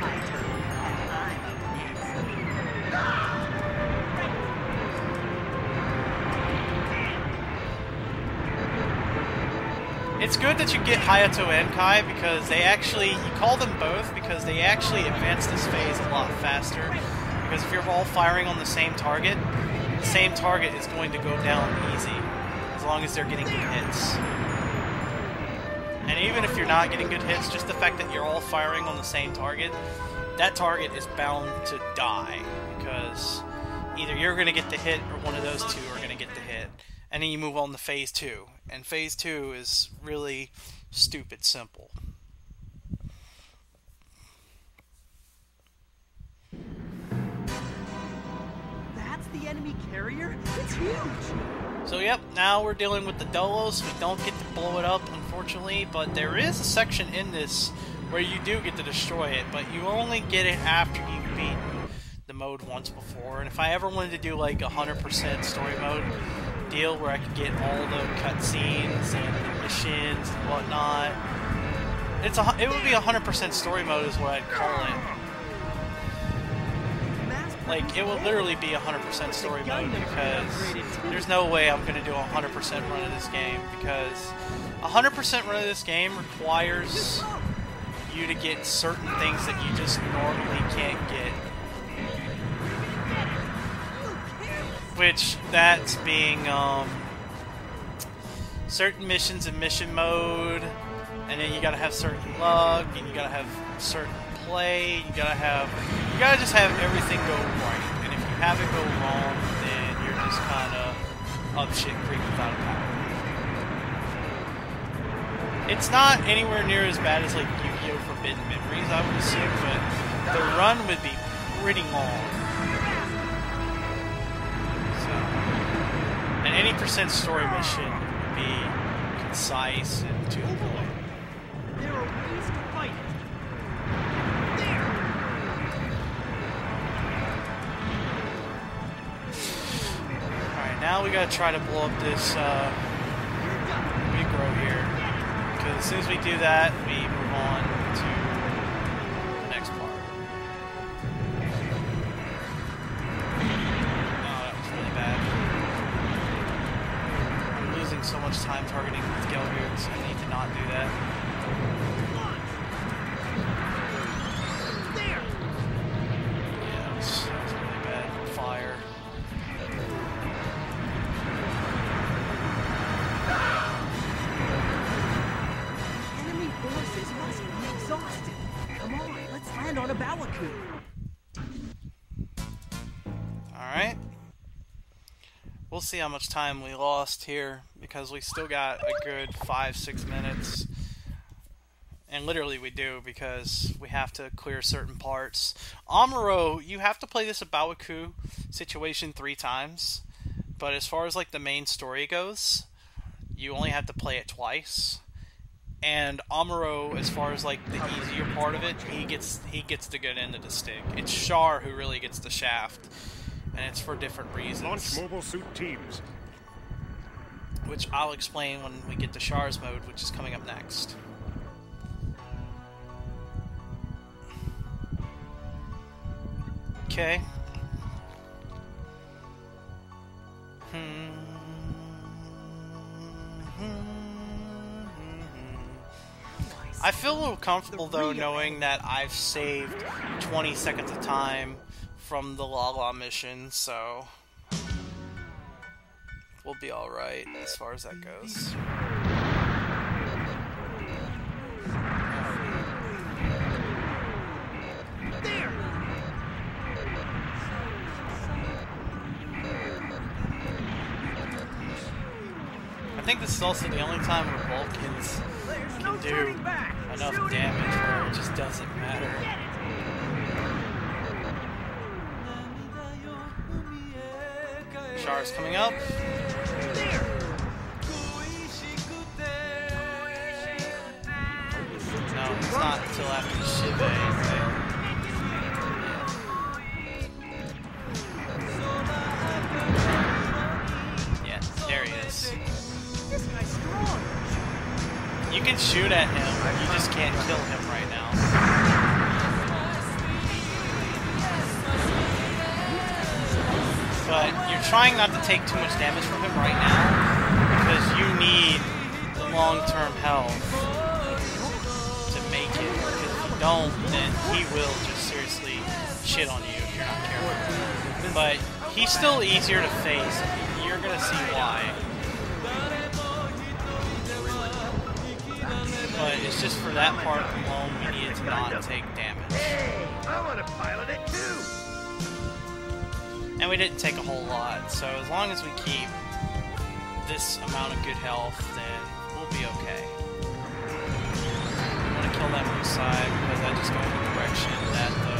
Speaker 1: It's good that you get Hayato and Kai because they actually, you call them both because they actually advance this phase a lot faster. Because if you're all firing on the same target is going to go down easy as long as they're getting good hits. And even if you're not getting good hits, just the fact that you're all firing on the same target, that target is bound to die. Because either you're going to get the hit or one of those two are going to get the hit. And then you move on to phase 2. And phase 2 is really stupid simple.
Speaker 5: That's the enemy carrier? It's huge!
Speaker 1: So yep, now we're dealing with the Dolos. We don't get to blow it up, unfortunately, but there is a section in this where you do get to destroy it, but you only get it after you've beaten the mode once before. And if I ever wanted to do like 100% story mode deal where I could get all the cutscenes and the missions and whatnot, it would be 100% story mode is what I'd call it. Like, it would literally be 100% story mode, because there's no way I'm going to do a 100% run of this game, because 100% run of this game requires you to get certain things that you just normally can't get. Which, that's being, certain missions in mission mode, and then you gotta have certain luck, and you gotta have certain play, you gotta just have everything go right. And if you have it go wrong, then you're just kinda up shit creek without a paddle. It's not anywhere near as bad as like Yu-Gi-Oh! Forbidden Memories, I would assume, but the run would be pretty long. So, and any percent story mission would be concise and to the point.
Speaker 3: There are ways to fight it. There.
Speaker 1: Alright, now we gotta try to blow up this Micro here. Because as soon as we do that, we move on to the next part. Oh, that was really bad. I'm losing so much time targeting with Gelgoons. I need to not do that.
Speaker 3: There.
Speaker 1: Yeah, that was really bad. Fire.
Speaker 5: Enemy forces must be exhausted. Come on, let's land on a Bawaku.
Speaker 1: Alright. We'll see how much time we lost here, because we still got a good 5-6 minutes. And literally we do, because we have to clear certain parts. Amuro, you have to play this Bawaku situation 3 times. But as far as like the main story goes, you only have to play it twice. And Amuro, as far as like the easier part of it, he gets the good end of the stick. It's Char who really gets the shaft, and it's for different reasons.
Speaker 2: Launch mobile suit teams.
Speaker 1: Which I'll explain when we get to Char's mode, which is coming up next. Okay. I feel a little comfortable though knowing that I've saved 20 seconds of time from the Lala mission, so we'll be alright as far as that goes. I think this is also the only time where Vulcans can do enough damage where it just doesn't matter. Char's coming up. No, it's not until after the Shive. Yeah, there he is.
Speaker 5: This guy's strong.
Speaker 1: You can shoot at him, you just can't kill him right now. But you're trying not to take too much damage from him right now, because you need the long-term health to make it. Because if you don't, then he will just seriously shit on you if you're not careful. But he's still easier to face. You're gonna see why. But it's just for that part alone, we needed to not take damage.
Speaker 3: Hey, I want to pilot it too.
Speaker 1: And we didn't take a whole lot, so as long as we keep this amount of good health, then we'll be okay. I want to kill that moose side because I just go in the direction that the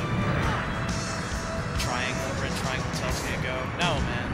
Speaker 1: red triangle tells me to go. No, man.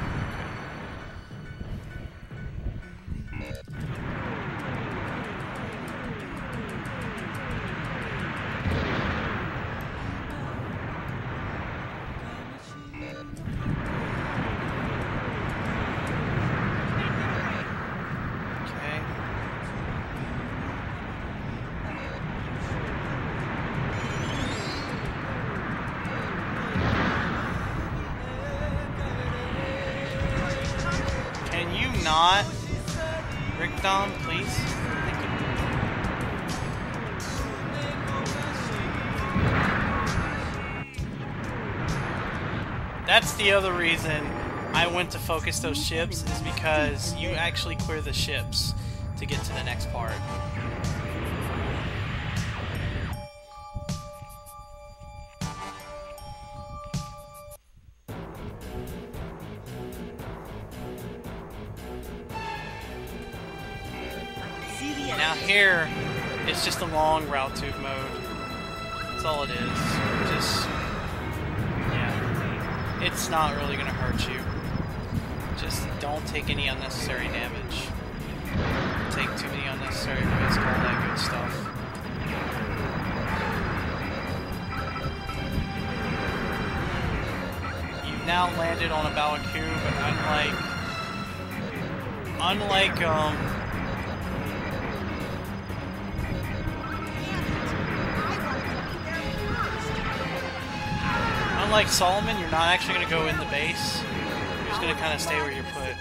Speaker 1: not? Rickdom, please. Thank you. That's the other reason I went to focus those ships, is because you actually clear the ships to get to the next part. Now here, it's just a long route tube mode. That's all it is. Just, yeah. It's not really gonna hurt you. Just don't take any unnecessary damage. Take too many unnecessary risks, all that good stuff. You've now landed on a Balaku, but unlike Solomon, you're not actually going to go in the base. You're just going to kind of stay where you're put.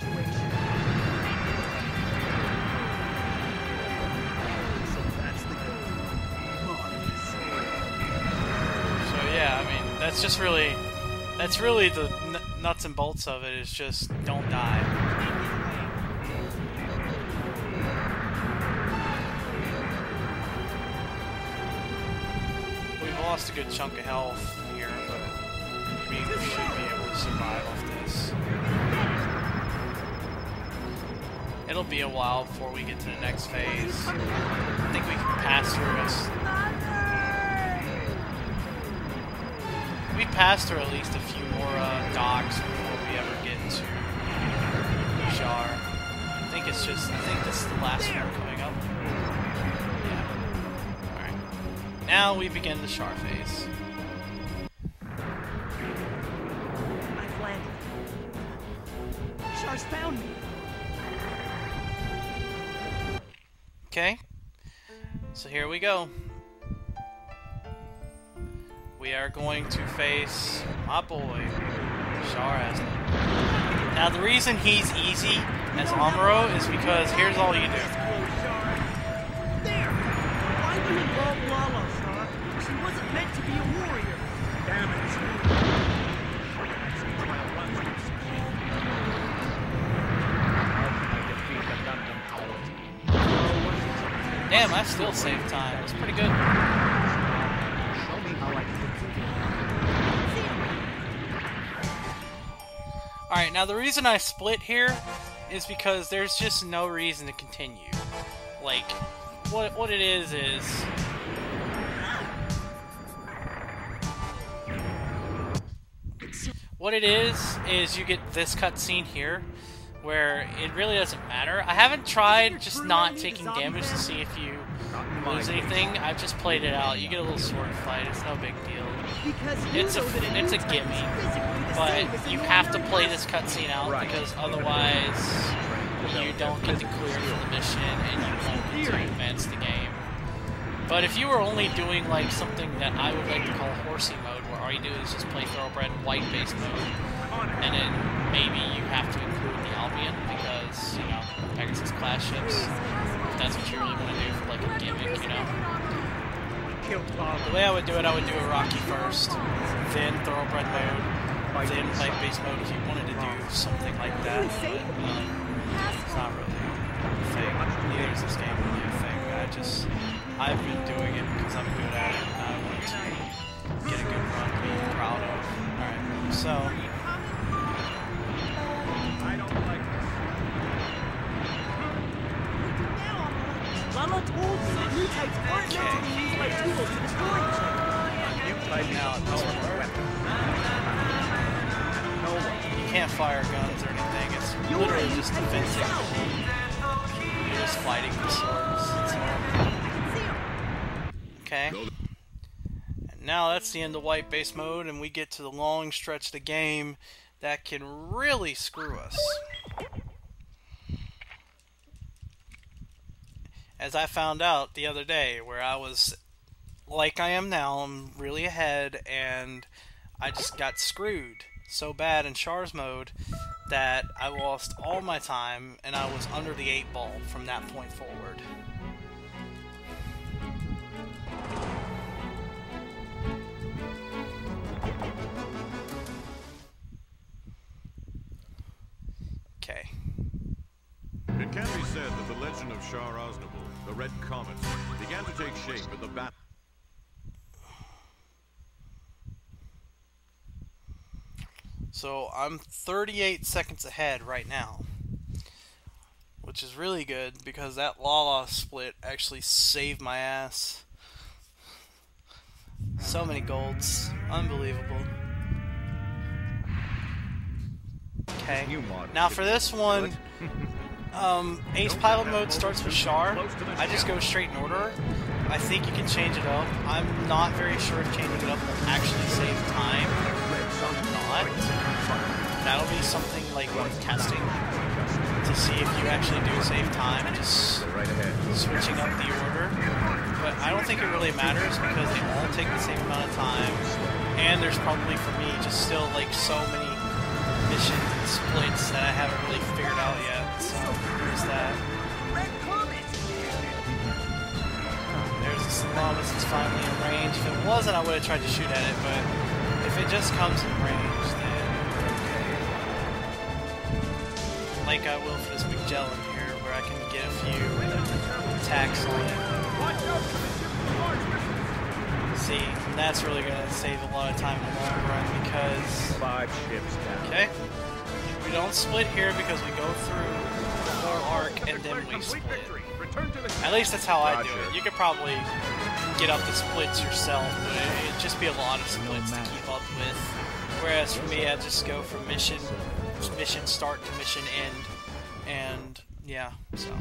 Speaker 1: So yeah, I mean, that's really the nuts and bolts of it, is just don't die. We've lost a good chunk of health here, but we should be able to survive off this. It'll be a while before we get to the next phase. I think we can pass through us. We pass through at least a few more docks before we ever get to Char. I think this is the last one coming up. Yeah. Alright. Now we begin the Char phase.
Speaker 5: I've landed. Char's found me.
Speaker 1: Okay. So here we go. We are going to face my boy, Char Aslan. Now the reason he's easy as Amuro is because here's all you do.
Speaker 5: There! Why do you love Lala, Char? She wasn't meant to be a warrior.
Speaker 3: Damn it.
Speaker 1: Damn, I still saved time. It's pretty good. Alright, now the reason I split here is because there's just no reason to continue. Like, what it is... What it is you get this cutscene here, where it really doesn't matter. I haven't tried just not taking damage to see if you lose anything. I've just played it out. You get a little sword fight. It's no big deal. It's a gimme, but you have to play this cutscene out because otherwise you don't get to clear the mission and you won't get to advance the game. But if you were only doing like something that I would like to call horsey mode, where all you do is just play thoroughbred white base mode, and then maybe you have to include the Albion because, you know, Pegasus class ships, if that's what you really want to do for like a gimmick, you know. The way I would do it Rocky first, then thoroughbred mode, then white base mode if you wanted to do something like that. It's not really a thing. Neither is this game really a thing. I've been doing it because I'm good at it and I want to get a good run to be proud of. Alright, so...
Speaker 3: I don't like this.
Speaker 5: Lala told me that new types weren't meant to be used by tools to destroy each other.
Speaker 1: Right now, it doesn't work. You can't fire guns or anything. It's literally just defensive. You're just fighting with swords. Okay. And now that's the end of white base mode, and we get to the long stretch of the game that can really screw us. As I found out the other day, where I was like I am now, I'm really ahead, and I just got screwed. so bad in Char's mode that I lost all my time and I was under the 8 ball from that point forward. Okay.
Speaker 2: It can be said that the legend of Char, the Red Comet, began to take shape at the battle.
Speaker 1: So I'm 38 seconds ahead right now, which is really good because that Lala split actually saved my ass. So many golds, unbelievable. Okay, now for this one, Ace Pilot mode starts with Char. I just go straight in order. I think you can change it up. I'm not very sure if changing it up will actually save time. Not. That'll be something like worth testing to see if you actually do save time, just switching up the order. But I don't think it really matters because they all take the same amount of time, and there's probably for me just still like so many missions and splits that I haven't really figured out yet. So there's that. There's the Solaris that's finally in range. If it wasn't, I would have tried to shoot at it, but if it just comes in range, then okay. Like I will for this big gel in here, where I can get a few attacks on it. See, that's really going to save a lot of time in the long run because...
Speaker 3: 5 ships down.
Speaker 1: Okay. We don't split here because we go through the whole arc and then we split. At least that's how I do it. You could probably get up the splits yourself, but it'd just be a lot of splits to keep up with. Whereas for me, I just go from mission start to mission end, and yeah, so.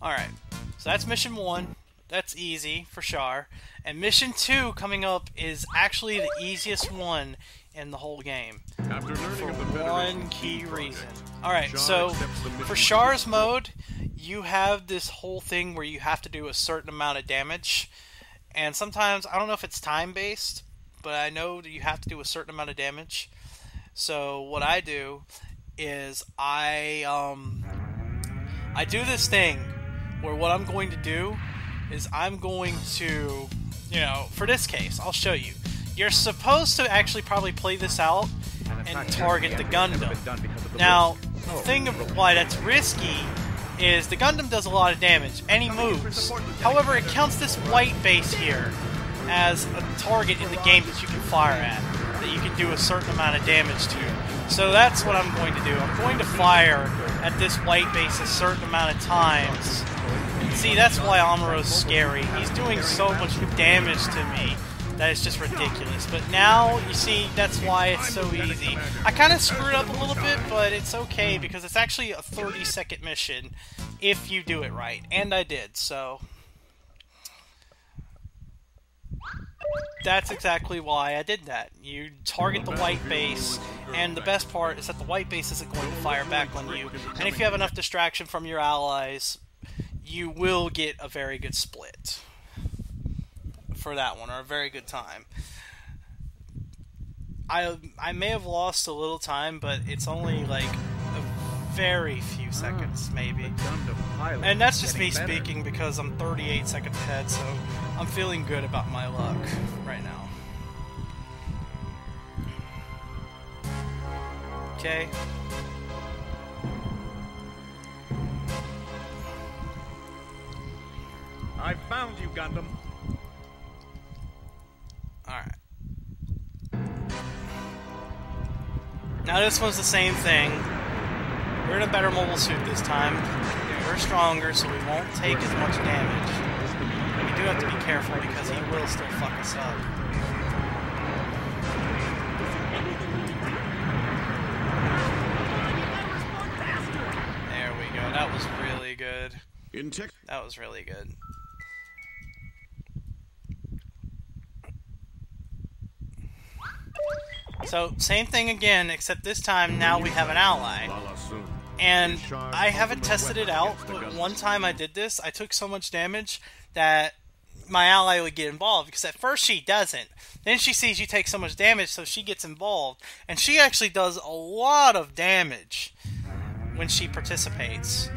Speaker 1: Alright, so that's mission 1. That's easy for Char. And mission 2 coming up is actually the easiest one in the whole game. For one key reason. Alright, so for Char's mode, you have this whole thing where you have to do a certain amount of damage. And sometimes, I don't know if it's time-based, but I know that you have to do a certain amount of damage. So what I do is I do this thing where what I'm going to do is I'm going to, you know, for this case, I'll show you. You're supposed to actually probably play this out and target the Gundam. Now, the thing of why that's risky is the Gundam does a lot of damage, and he moves. However, it counts this white base here as a target in the game that you can fire at, that you can do a certain amount of damage to. So that's what I'm going to do. I'm going to fire at this white base a certain amount of times. See, that's why Amuro's scary. He's doing so much damage to me that it's just ridiculous. But now, you see, that's why it's so easy. I kind of screwed up a little bit, but it's okay because it's actually a 30-second mission if you do it right. And I did, so... That's exactly why I did that. You target the white base, and the best part is that the white base isn't going to fire back on you. And if you have enough distraction from your allies, you will get a very good split for that one, or a very good time. I may have lost a little time, but it's only like a very few seconds, maybe. And that's just me speaking because I'm 38 seconds ahead, so I'm feeling good about my luck right now. Okay.
Speaker 3: I found you, Gundam.
Speaker 1: Alright. Now this one's the same thing. We're in a better mobile suit this time. We're stronger, so we won't take as much damage. But we do have to be careful because he will still fuck us up. There we go. That was really good. That was really good. So, same thing again, except this time now we have an ally. And I haven't tested it out, but one time I did this, I took so much damage that my ally would get involved, because at first she doesn't. Then she sees you take so much damage, so she gets involved. And she actually does a lot of damage when she participates.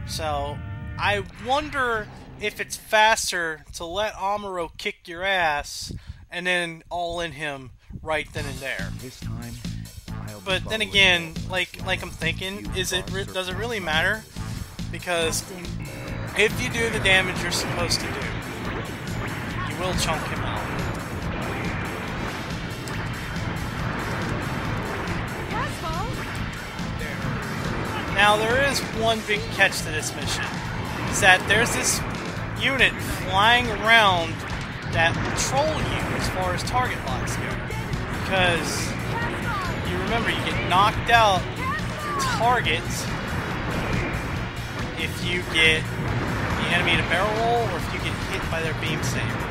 Speaker 1: So, I wonder if it's faster to let Amuro kick your ass and then all in him right then and there.
Speaker 3: This time,
Speaker 1: but then again, like I'm thinking, does it really matter? Because if you do the damage you're supposed to do, you will chunk him out. Now there is one big catch to this mission, is that there's this unit flying around that will troll you as far as target locks go. Because you remember, you get knocked out of your targets if you get the enemy to barrel roll or if you get hit by their beam saber.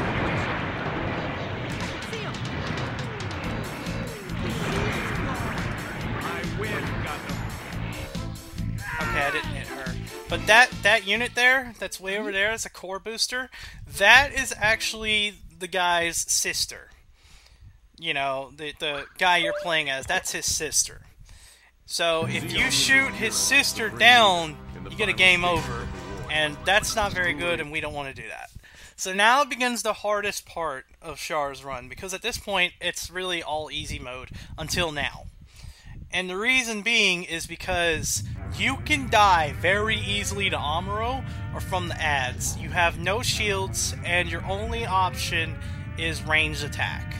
Speaker 1: Okay, I didn't hit her. But that unit there, that's way over there, is a core booster. That is actually the guy's sister. You know, the guy you're playing as, that's his sister. So if you shoot his sister down, you get a game over. And that's not very good, and we don't want to do that. So now begins the hardest part of Char's run, because at this point, it's really all easy mode until now. And the reason being is because you can die very easily to Amuro or from the ads. You have no shields, and your only option is ranged attack.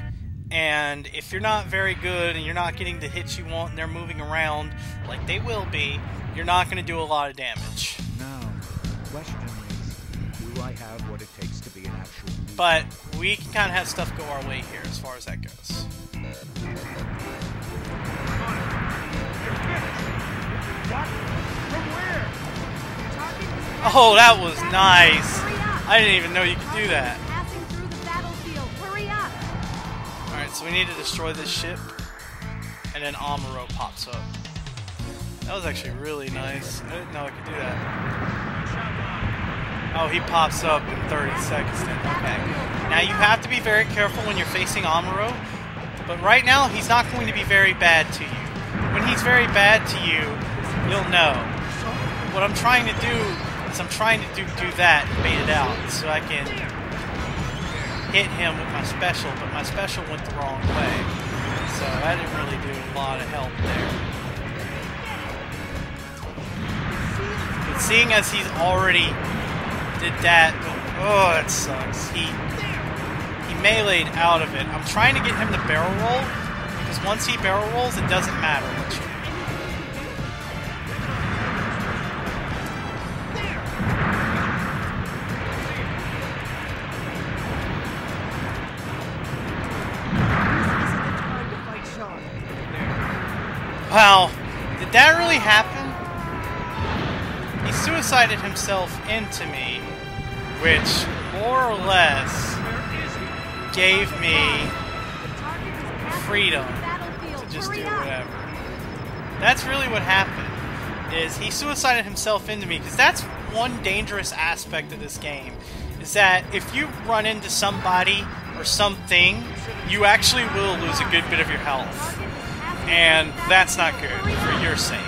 Speaker 1: And if you're not very good and you're not getting the hits you want and they're moving around like they will be, you're not going to do a lot of damage.
Speaker 3: Now, the question is, do I have what it takes to be an actual leader?
Speaker 1: But we can kind of have stuff go our way here as far as that goes. Oh, that was nice. I didn't even know you could do that. Alright, so we need to destroy this ship. And then Amuro pops up. That was actually really nice. I didn't know I could do that. Oh, he pops up in 30 seconds then. Okay. Now you have to be very careful when you're facing Amuro. But right now, he's not going to be very bad to you. When he's very bad to you, you'll know. What I'm trying to do is I'm trying to do that and bait it out so I can hit him with my special, but my special went the wrong way. So that didn't really do a lot of help there. But seeing as he's already did that, oh, that sucks. He meleeed out of it. I'm trying to get him to barrel roll, because once he barrel rolls, it doesn't matter what you do. Wow, did that really happen? He suicided himself into me, which more or less gave me freedom to just do whatever. That's really what happened, is he suicided himself into me, because that's one dangerous aspect of this game, is that if you run into somebody or something, you actually will lose a good bit of your health. And that's not good, for your sake.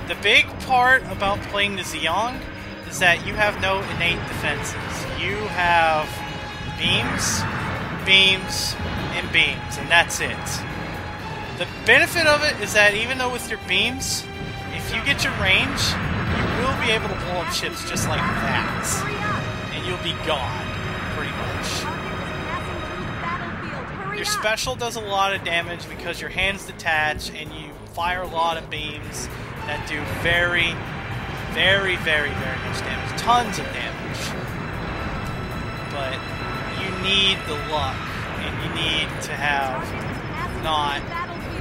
Speaker 1: The big part about playing the Zeong is that you have no innate defenses. You have beams, beams, and beams, and that's it. The benefit of it is that even though with your beams, if you get your range, you will be able to blow up ships just like that. And you'll be gone, pretty much. Your special does a lot of damage because your hands detach and you fire a lot of beams that do very, very, very, very much damage. Tons of damage. But you need the luck, and you need to have not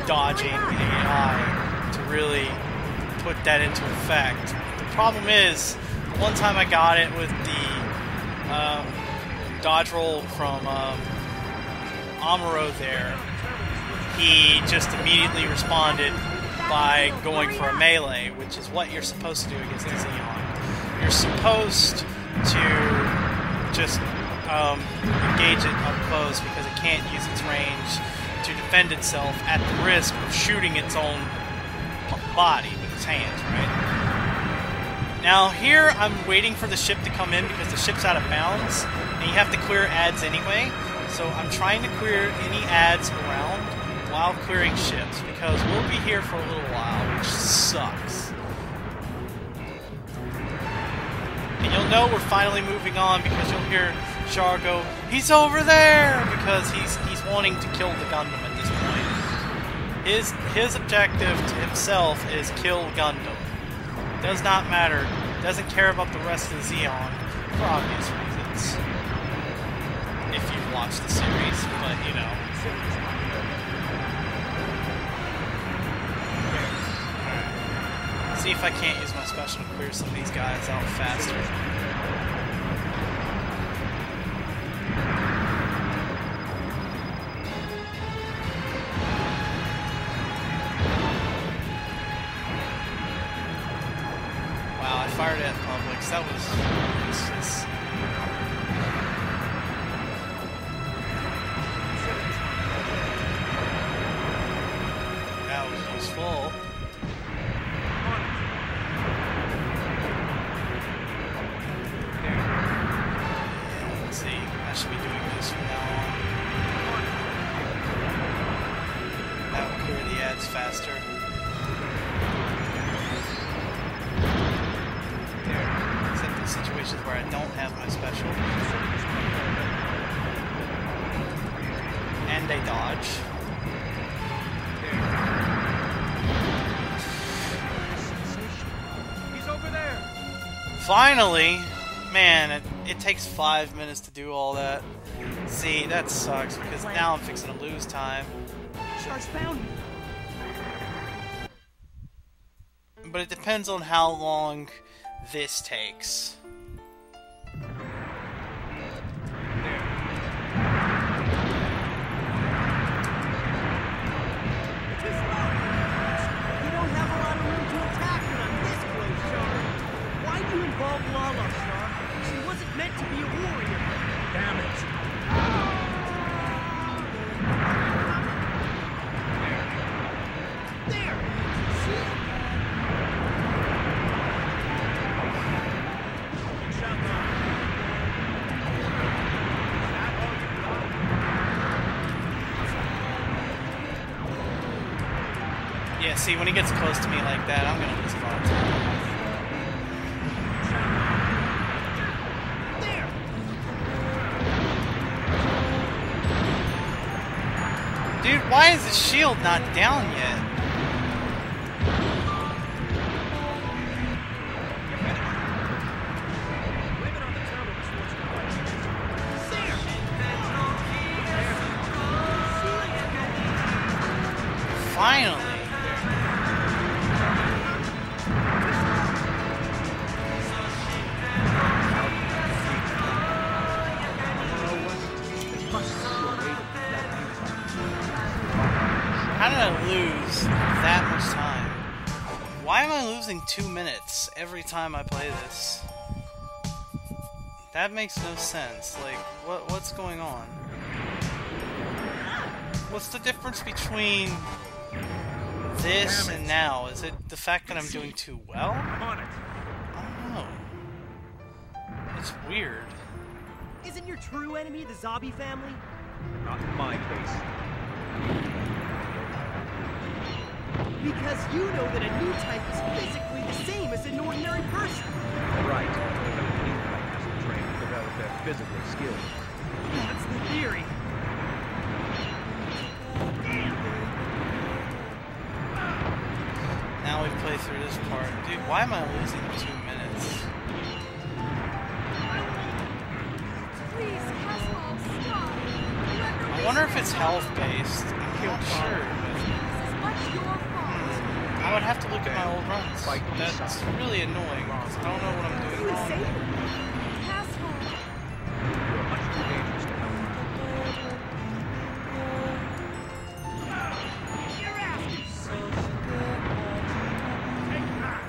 Speaker 1: dodging AI to really put that into effect. The problem is, one time I got it with the dodge roll from Amuro there, he just immediately responded by going for a melee, which is what you're supposed to do against the Zeong. you're supposed to just engage it up close because it can't use its range to defend itself at the risk of shooting its own body with its hands, right? Now here I'm waiting for the ship to come in because the ship's out of bounds and you have to clear ads anyway. So I'm trying to clear any ads around while clearing ships because we'll be here for a little while, which sucks. And you'll know we're finally moving on because you'll hear Char go, "He's over there!" because he's wanting to kill the Gundam at this point. His objective to himself is kill Gundam. Does not matter. Doesn't care about the rest of the Zeon for obvious reasons. If you've watched the series, but you know. See if I can't use my special to clear some of these guys out faster. Wow, I fired at Publix. That was useless. That was useful. Should be doing this from now on. That will clear the ads faster. Except in situations where I don't have my special. And they dodge.
Speaker 3: He's over there.
Speaker 1: Finally! Man, it takes 5 minutes to do all that. See, that sucks because now I'm fixing to lose time.
Speaker 5: Char's found me.
Speaker 1: But it depends on how long this takes.
Speaker 5: You don't have a lot of room to attack when I'm this close, Char. Why do you involve Lala, Char? She wasn't meant to be a warrior.
Speaker 3: Damn it.
Speaker 5: There! See?
Speaker 3: Shut up. Is that all you got?
Speaker 1: Yeah, see, when he gets close to me like that, I'm gonna lose a lot of time. Dude, why is the shield not down yet? Finally. How did I lose that much time? Why am I losing 2 minutes every time I play this? That makes no sense. Like, what's going on? What's the difference between this and now? Is it the fact that I'm doing too well?
Speaker 3: On it.
Speaker 1: I don't know. It's weird.
Speaker 5: Isn't your true enemy the Zabi family?
Speaker 3: Not in my case.
Speaker 5: Because you know that a new type is physically the same as an ordinary person.
Speaker 3: Right. But a new type has trained to develop their physical skills.
Speaker 5: That's the theory.
Speaker 1: Now we play through this part. Dude, why am I losing 2 minutes?
Speaker 4: Please, Caswell, stop.
Speaker 1: I wonder if it's health based. I'm not sure.
Speaker 4: This is much your fault.
Speaker 1: I would have to look at my old runs. That's really annoying because I don't know what I'm doing wrong.
Speaker 4: Caswell.
Speaker 3: You're much too dangerous to help.
Speaker 5: You're after.
Speaker 3: Take that.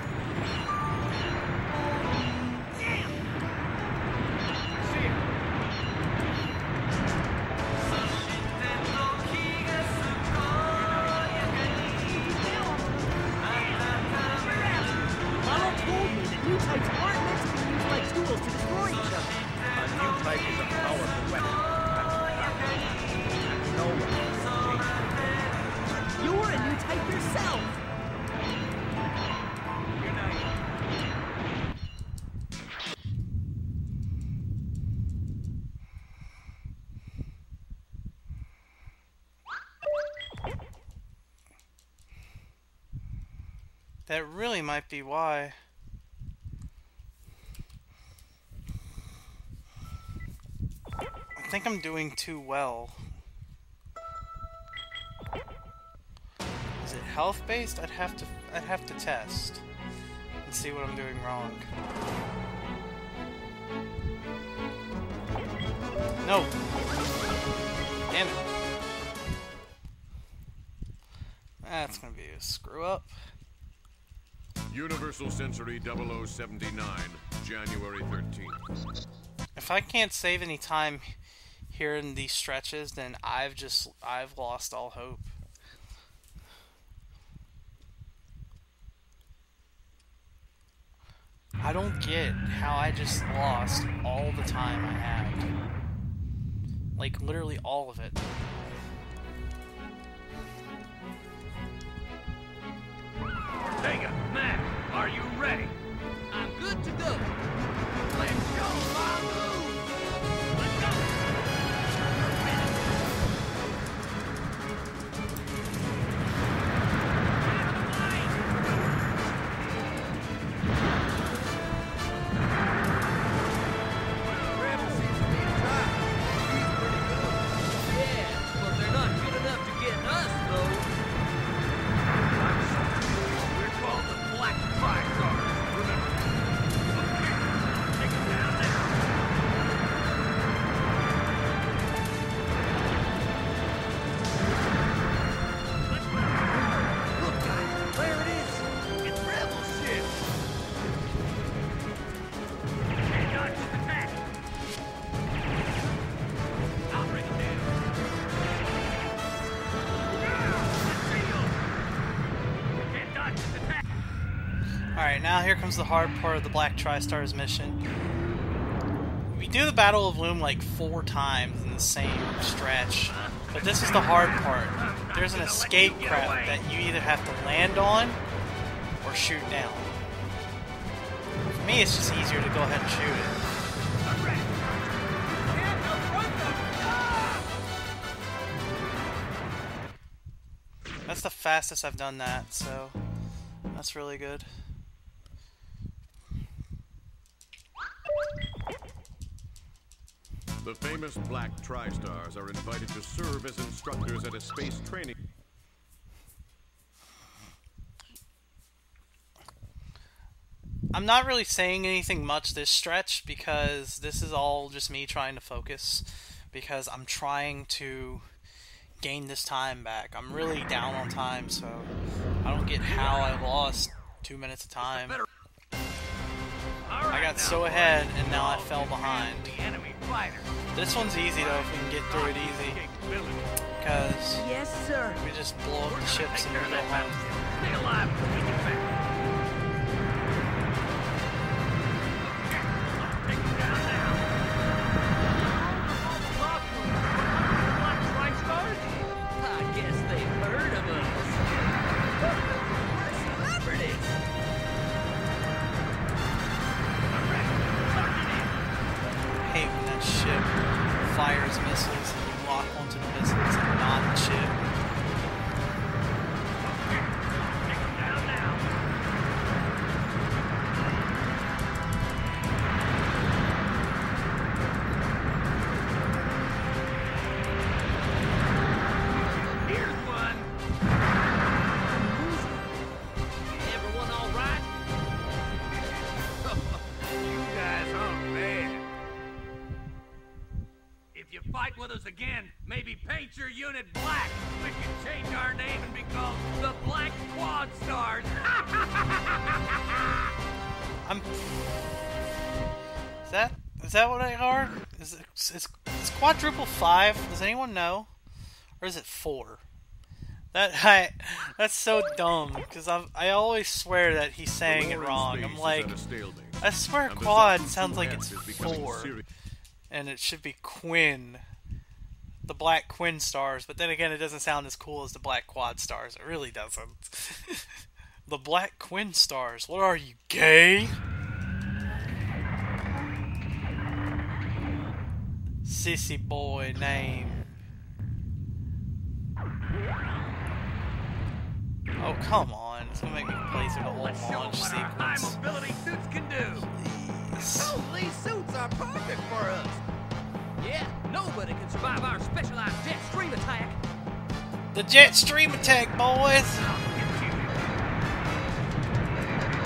Speaker 5: yourself! You're not.
Speaker 1: That really might be why. I think I'm doing too well. Is it health based? I'd have to test and see what I'm doing wrong. No. Damn it. That's gonna be a screw up.
Speaker 2: Universal Sensory 0079, January 13th.
Speaker 1: If I can't save any time here in these stretches, then I've lost all hope. I don't get how I just lost all the time I had. Like, literally all of it.
Speaker 3: Ortega, Matt, are you ready? I'm good to go. Let's go, Mamu! Let's go! Rebel seems to be a try. He's pretty good. Yeah, but they're not good enough to get us, though. We're called the Black Tricars, remember? Okay, take it down now. Let's go. Look, guys, there it is. It's Rebel ship. Can't dodge this attack. I'll bring him down. Can't dodge this attack.
Speaker 1: Alright, now here comes the hard part of the Black Tri-Stars mission. We do the Battle of Loom like 4 times in the same stretch, but this is the hard part. There's an escape craft that you either have to land on or shoot down. For me, it's just easier to go ahead and shoot it.
Speaker 3: I'm ready. Can't outrun them.
Speaker 1: That's the fastest I've done that, so that's really good.
Speaker 2: The famous Black Tri-Stars are invited to serve as instructors at a space training.
Speaker 1: I'm not really saying anything much this stretch because this is all just me trying to focus because I'm trying to gain this time back. I'm really down on time, so I don't get how I lost 2 minutes of time. I got so ahead and now I fell behind.
Speaker 3: The enemy fighter.
Speaker 1: This one's easy though if we can get through it easy because
Speaker 5: Yes, sir.
Speaker 1: we just blow up the ships and we go home.
Speaker 3: Stay alive until we get back. Okay, I'll take you down now. Black Tri-Stars? I guess they've heard of us. We're celebrities. I'm ready. Sergeant in.
Speaker 1: I hate when that ship fires missiles and you lock onto the missiles and not the ship.
Speaker 3: Take them down now. Here's one. Everyone all right? You guys aren't bad. If you fight with us again, maybe paint your unit black. We can change our name and be called the Black Quad Stars.
Speaker 1: I'm. Is that what they are? Is quadruple 5? Does anyone know, or is it 4? That's so dumb because I always swear that he's saying it wrong. I'm like, I swear quad sounds like it's 4, and it should be Quinn. the Black Quinn Stars, but then again, it doesn't sound as cool as the Black Quad Stars. It really doesn't. The Black Quinn Stars. What are you, gay? Sissy boy name. Oh, come on. It's gonna make me play through the whole
Speaker 3: Let's show 'em
Speaker 1: launch
Speaker 3: what our high
Speaker 1: sequence.
Speaker 3: mobility suits can do.
Speaker 1: Jeez.
Speaker 3: Oh, these suits are perfect for us. Yeah, nobody can survive our specialized jet stream attack.
Speaker 1: The jet stream attack, boys!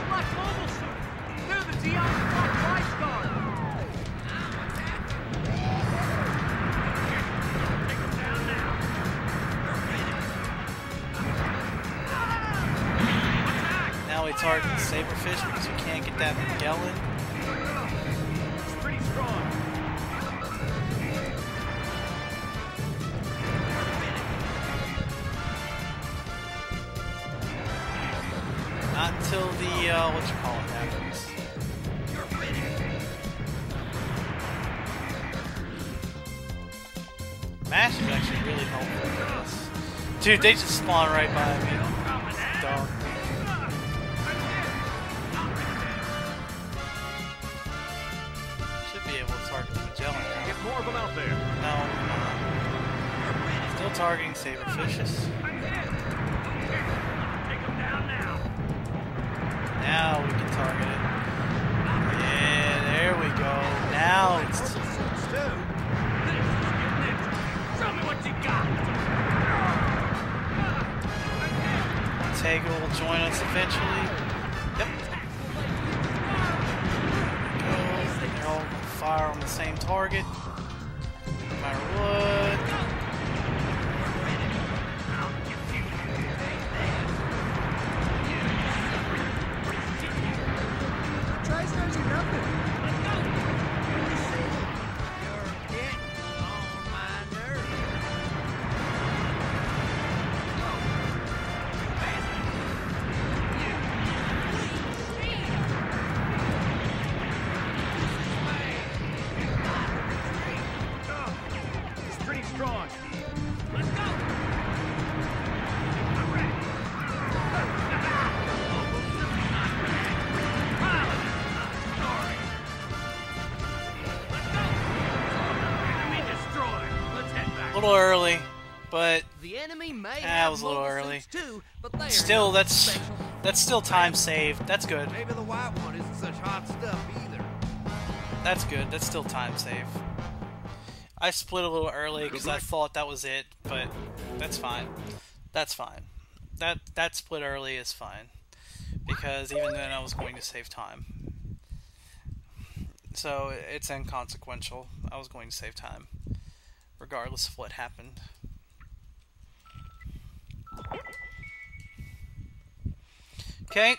Speaker 5: Black mobile suit! They're the DI Black TriStar!
Speaker 3: Take them down now.
Speaker 1: Now we target Saberfish because we can't get that Magellan.
Speaker 5: It's pretty strong.
Speaker 1: Not until the, what you call it happens. MASH is actually really helpful for this. Dude, they just spawn right by me. Dumb. Should be able to target the Magellan now.
Speaker 2: Get more of them out there.
Speaker 1: No, we're not. Still targeting Saberfishes. Now we can target it. Yeah, there we go. Now it's...
Speaker 3: Show me what you got.
Speaker 1: Tega will join us eventually. Yep. Go. They're all gonna fire on the same target. No matter what.
Speaker 5: TriStars are nothing.
Speaker 3: You're getting on my nerves.
Speaker 5: It's pretty strong.
Speaker 3: Let's go. I'm ready. Sorry. Let's go. Enemy destroyed. Let's head back.
Speaker 1: A little early, but
Speaker 3: The enemy may
Speaker 1: that
Speaker 3: have
Speaker 1: was a little
Speaker 3: mobile
Speaker 1: early.
Speaker 3: suits too, but they are
Speaker 1: Still,
Speaker 3: nothing
Speaker 1: that's
Speaker 3: special.
Speaker 1: still time saved. That's good.
Speaker 3: Maybe the white one isn't such hot stuff either.
Speaker 1: That's good. That's still time save. I split a little early because I thought that was it, but that's fine. That's fine. That split early is fine because even then I was going to save time. So it's inconsequential. I was going to save time regardless of what happened. Okay.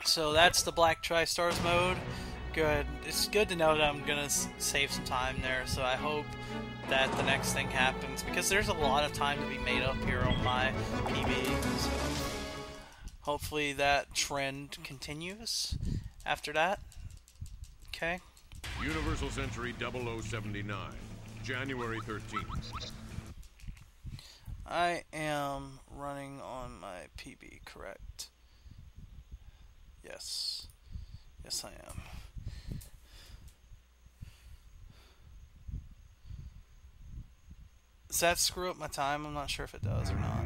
Speaker 1: So that's the Black TriStars mode. Good. It's good to know that I'm gonna save some time there, so I hope that the next thing happens, because there's a lot of time to be made up here on my PB, so hopefully that trend continues after that. Okay.
Speaker 2: Universal Century 0079, January 13th.
Speaker 1: I am running on my PB, correct? Yes. Yes, I am. Does that screw up my time? I'm not sure if it does or not.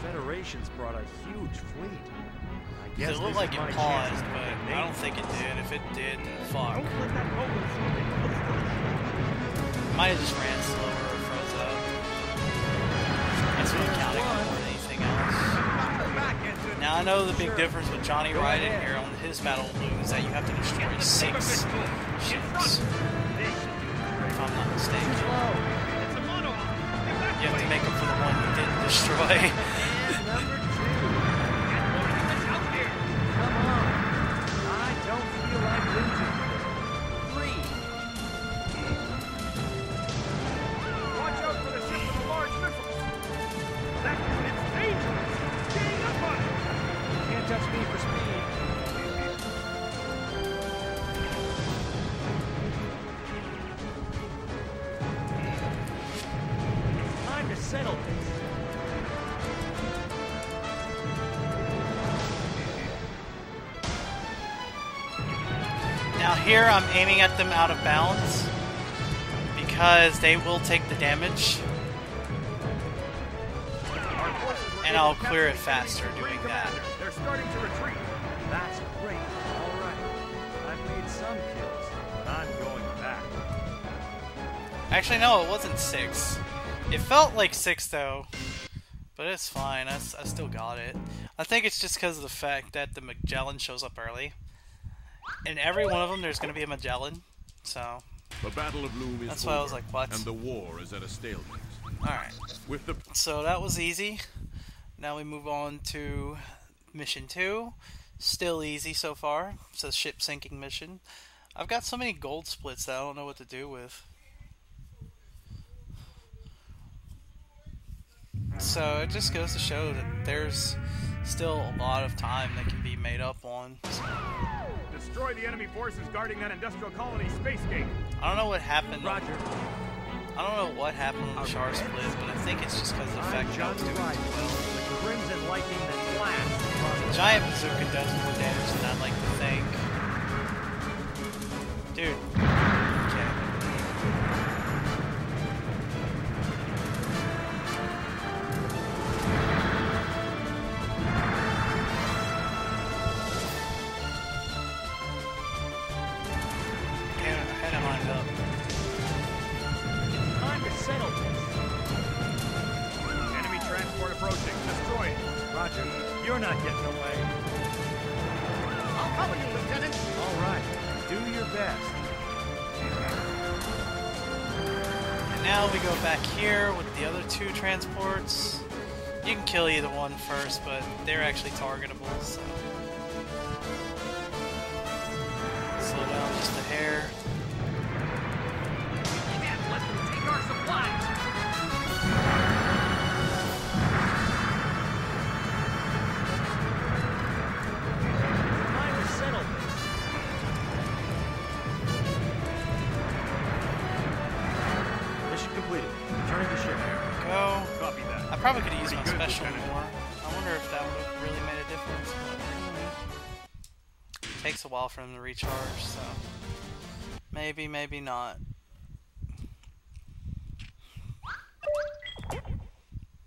Speaker 6: Federation's brought a huge fleet. I guess
Speaker 1: It looked
Speaker 6: this
Speaker 1: like
Speaker 6: is
Speaker 1: it
Speaker 6: my
Speaker 1: paused,
Speaker 6: chance to
Speaker 1: but
Speaker 6: get a
Speaker 1: I don't
Speaker 6: name.
Speaker 1: think it did. If it did, then fuck.
Speaker 5: Don't let that mobile suit get close to the ship.
Speaker 1: Might have just ran slower or froze up. That's what I'm counting on more than anything else. Now I know the big difference with Johnny Ryden here on his battle balloon is that you have to destroy 6 ships. If I'm not mistaken. You have to make up for the one you didn't destroy.
Speaker 5: Number 2. Come on. I don't feel like losing. 3. Watch out for the ship with the large missiles. That it's dangerous. Getting up on it. Can't touch me for speed.
Speaker 1: Now here I'm aiming at them out of bounds because they will take the damage. And I'll clear it faster doing that.
Speaker 2: They're starting to retreat.
Speaker 6: That's great. All right. I've made some kills, but I'm going back.
Speaker 1: Actually, no, it wasn't 6. It felt like 6 though, but it's fine. I still got it. I think it's just because of the fact that the Magellan shows up early. In every one of them, there's going to be a Magellan, so
Speaker 2: The Battle of Loom is
Speaker 1: that's why I was like, what?
Speaker 2: and the war is at a stalemate.
Speaker 1: Alright,
Speaker 2: With the
Speaker 1: so that was easy. Now we move on to mission 2. Still easy so far. It's a ship sinking mission. I've got so many gold splits that I don't know what to do with. So it just goes to show that there's still a lot of time that can be made up on. So,
Speaker 2: destroy the enemy forces guarding that industrial colony space gate.
Speaker 1: I don't know what happened.
Speaker 6: Roger.
Speaker 1: I don't know what happened on the Char split, but I think it's just because of the fact that I was doing too well.
Speaker 6: The crimson lightning that flashed.
Speaker 1: The giant bazooka does more damage than I'd like to think. Dude. Okay. I had it lined up.
Speaker 6: Time to settle this.
Speaker 2: Enemy transport approaching. Destroy it.
Speaker 6: Roger. You're not getting away.
Speaker 5: I'll cover you, Lieutenant.
Speaker 6: All right. Do your best.
Speaker 1: And now we go back here with the other 2 transports. You can kill either one first, but they're actually targetable, so. Slow down just a hair.
Speaker 3: You can't let them take our supplies.
Speaker 6: Time to settle this. Mission completed. Returning to ship.
Speaker 1: Go.
Speaker 2: Copy that.
Speaker 1: I probably could have used my
Speaker 2: Pretty good,
Speaker 1: special
Speaker 2: Lieutenant.
Speaker 1: more. I wonder if that would have really made a difference. But it takes a while for them to recharge, so maybe, maybe not.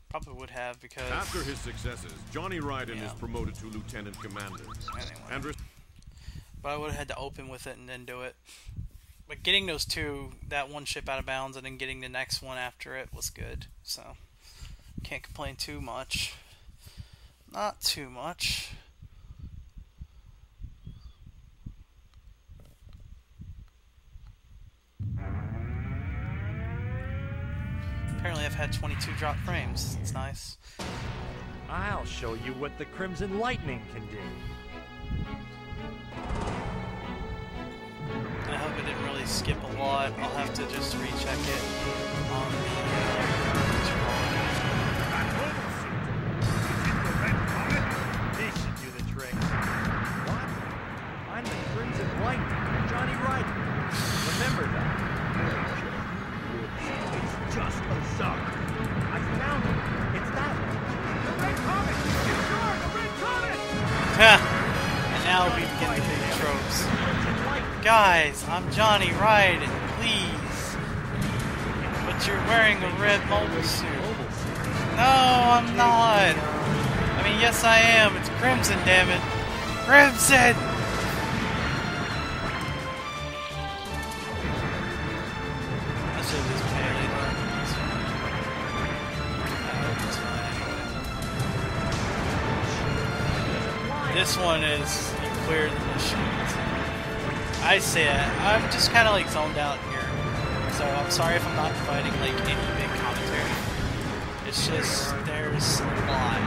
Speaker 1: Probably would have because.
Speaker 2: After his successes, Johnny Ryden
Speaker 1: Yeah.
Speaker 2: is promoted to lieutenant commander.
Speaker 1: Anyway.
Speaker 2: And
Speaker 1: But I would have had to open with it and then do it. But getting those 2, that one ship out of bounds and then getting the next one after it was good. So, can't complain too much. Not too much. Apparently I've had 22 drop frames. It's nice.
Speaker 6: I'll show you what the crimson lightning can do.
Speaker 1: I hope it didn't really skip a lot. I'll have to just recheck it on the
Speaker 6: This should do the trick. What? I'm the crimson lightning, Johnny Ryden. Remember that.
Speaker 5: It's just a zone.
Speaker 6: I found it. It's that one.
Speaker 5: The Red Comet! It's yours, the Red Comet!
Speaker 1: and now we begin the big tropes. Guys, I'm Johnny Ryden, please. But you're wearing a red mobile suit. No, I'm not. I mean, yes I am. It's Crimson, damn it. Crimson! I should have just parried it. I hope it's fine anyway. This one is you clear the machines. I say it. I'm just kind of like zoned out here, so I'm sorry if I'm not providing like any big commentary. It's just there's a lot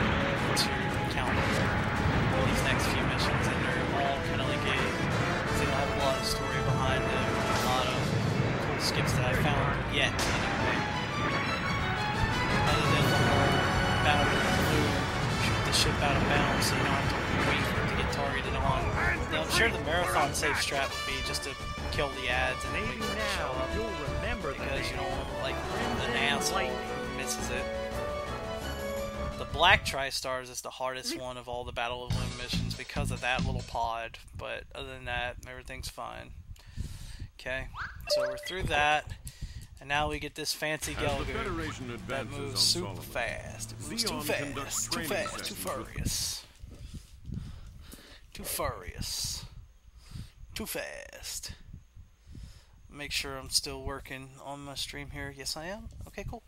Speaker 1: to counter these next few missions, and they're all kind of like they don't have a lot of story behind them, a lot of cool skips that I found yet anyway. Other than the whole battle with the blue, shoot the ship out of bounds, so you don't have to wait for it to get targeted on. Now, I'm sure the marathon safe strat would be just to kill the ads and then wait
Speaker 6: Maybe
Speaker 1: for it to show
Speaker 6: now
Speaker 1: up.
Speaker 6: you'll remember the
Speaker 1: Because you
Speaker 6: name.
Speaker 1: don't want like an asshole who misses it. The Black Tri-Stars is the hardest one of all the Battle of Loom missions because of that little pod, but other than that, everything's fine. Okay, so we're through that, and now we get this fancy Gelgoop that moves super fast. It moves too fast, too fast, too furious. Too furious. Too fast. Make sure I'm still working on my stream here. Yes, I am. Okay, cool.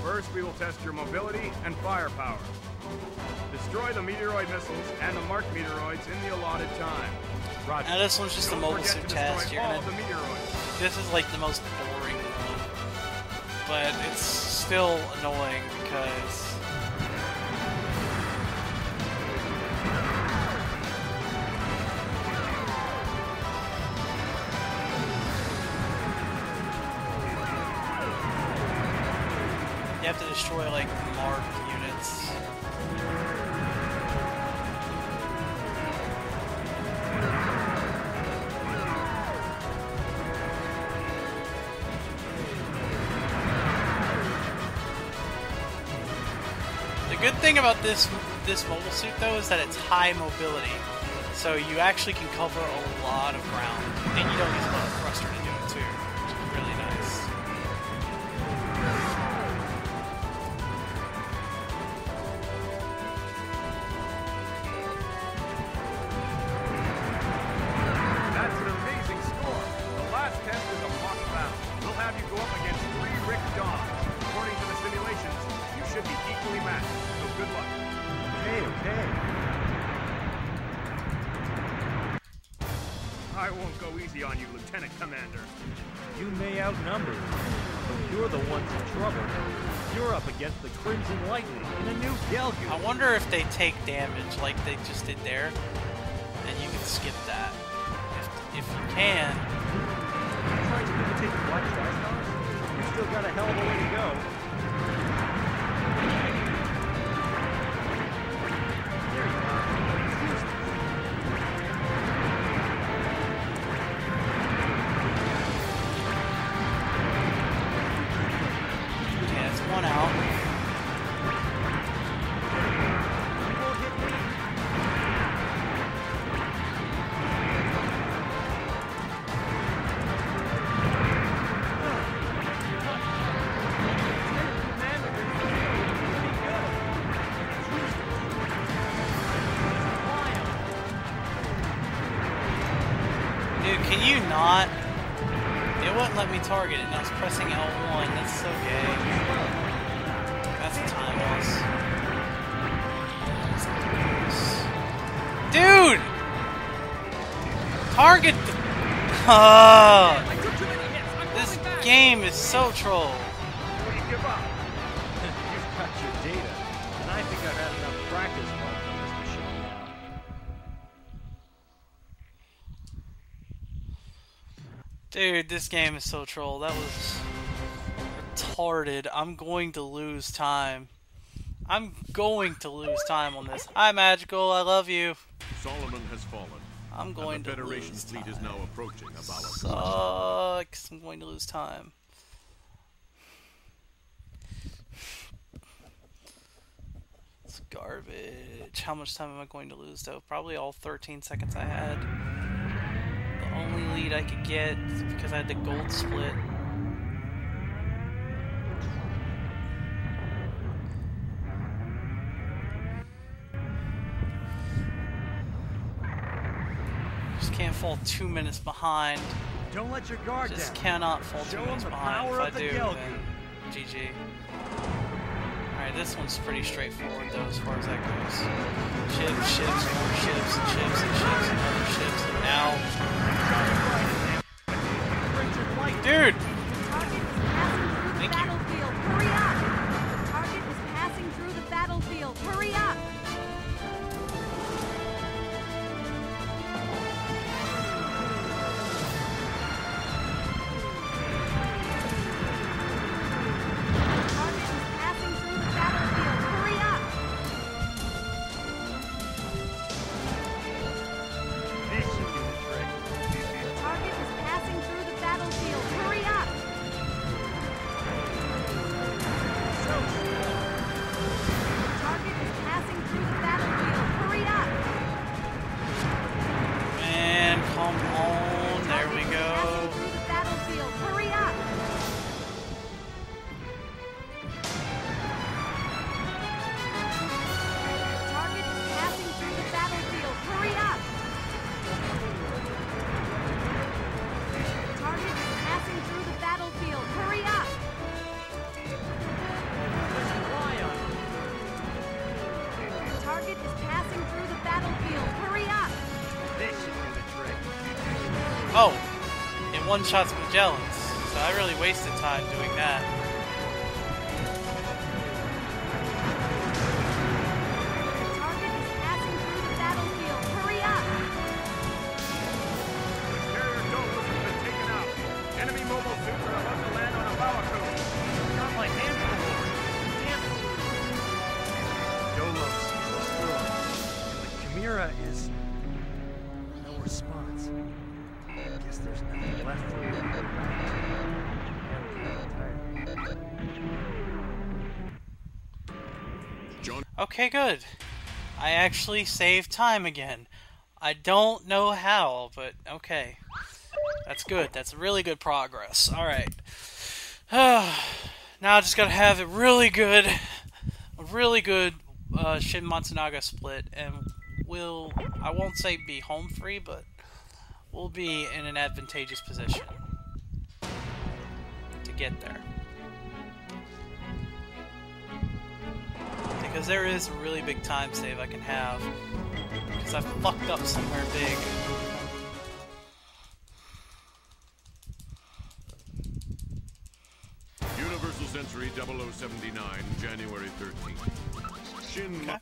Speaker 7: First, we will test your mobility and firepower. Destroy the meteoroid missiles and the marked meteoroids in the allotted time. Roger.
Speaker 1: Now this one's just a mobile suit test. You're gonna. This is like the most boring one, but it's still annoying because. You have to destroy like marked units. The good thing about this mobile suit though is that it's high mobility, so you actually can cover a lot of ground, and you don't use a lot of thruster to do it too, which is really nice.
Speaker 7: I won't go easy on you, Lieutenant Commander.
Speaker 6: You may outnumber, but you're the ones in trouble. You're up against the Crimson Lightning in a new Gelgoop.
Speaker 1: I wonder if they take damage like they just did there, and you can skip that. If you can.
Speaker 6: You're trying to imitate the Black Tri-Stars? You've still got a hell of a way to go. There you are.
Speaker 1: One out. Dude, can you not? It wouldn't let me target it, and I was pressing L1. That's so gay. That's a time loss. Dude! Target the... This game is so troll.
Speaker 7: Will you give up?
Speaker 6: You've got your data, and I think I've had enough practice runs on this machine now.
Speaker 1: Dude, this game is so troll. That was retarded. I'm going to lose time. I'm going to lose time on this. Hi, Magical. I love you.
Speaker 2: Solomon has fallen.
Speaker 1: I'm going to
Speaker 2: Federation
Speaker 1: lose
Speaker 2: fleet
Speaker 1: time.
Speaker 2: is now approaching Avala.
Speaker 1: Sucks. I'm going to lose time. It's garbage. How much time am I going to lose, though? Probably all 13 seconds I had. The only lead I could get is because I had the gold split. Just can't fall 2 minutes behind.
Speaker 6: Don't let your guard
Speaker 1: Just
Speaker 6: down.
Speaker 1: cannot fall
Speaker 6: Show
Speaker 1: 2
Speaker 6: them
Speaker 1: minutes
Speaker 6: the
Speaker 1: behind. If
Speaker 6: power
Speaker 1: I
Speaker 6: of the
Speaker 1: do,
Speaker 6: Gelgoop.
Speaker 1: then GG. Alright, this one's pretty straightforward though as far as that goes. Ships, ships, more ships, and ships, and ships, and other ships, and now... Dude! Thank you.
Speaker 4: Battlefield, hurry up! The target is passing through the battlefield. Hurry up!
Speaker 1: Oh, it one-shots Magellans. So I really wasted time doing that.
Speaker 4: Target is passing through the battlefield. Hurry up!
Speaker 7: The carrier Dolos has been taken out. Enemy mobile suits are about to land on a power coast.
Speaker 6: Got my hands full. Damn it. Dolos destroyed. The Chimera is no response. I guess there's nothing left for me to do.
Speaker 1: Okay, good. I actually saved time again. I don't know how, but okay. That's good. That's really good progress. Alright. Now I just gotta have a really good Shin Matsunaga split, and I won't say be home free, but we'll be in an advantageous position to get there. Because there is a really big time save I can have, because I fucked up somewhere big.
Speaker 2: Universal Century 0079, January 13th. Shin.
Speaker 1: Okay.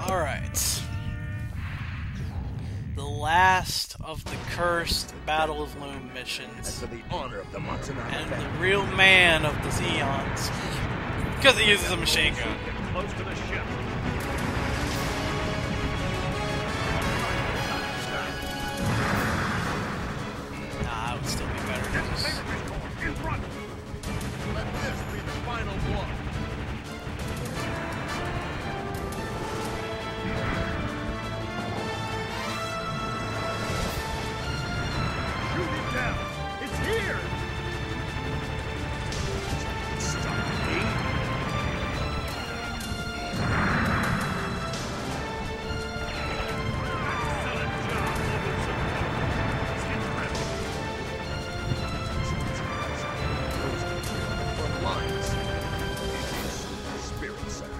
Speaker 1: Alright. The last of the cursed Battle of Loom missions.
Speaker 8: For the honor of the Matsunaga
Speaker 1: And
Speaker 8: family.
Speaker 1: the real man of the Zeons. Because he uses a machine gun.
Speaker 7: Get close to the ship.
Speaker 1: Nah, it would still be better to just...
Speaker 7: In front. Let this be the final blow. Shoot it down. It's here. Stop me. Excellent job, Mobile Suit. It's incredible.
Speaker 8: For lines. It is spirit, sir.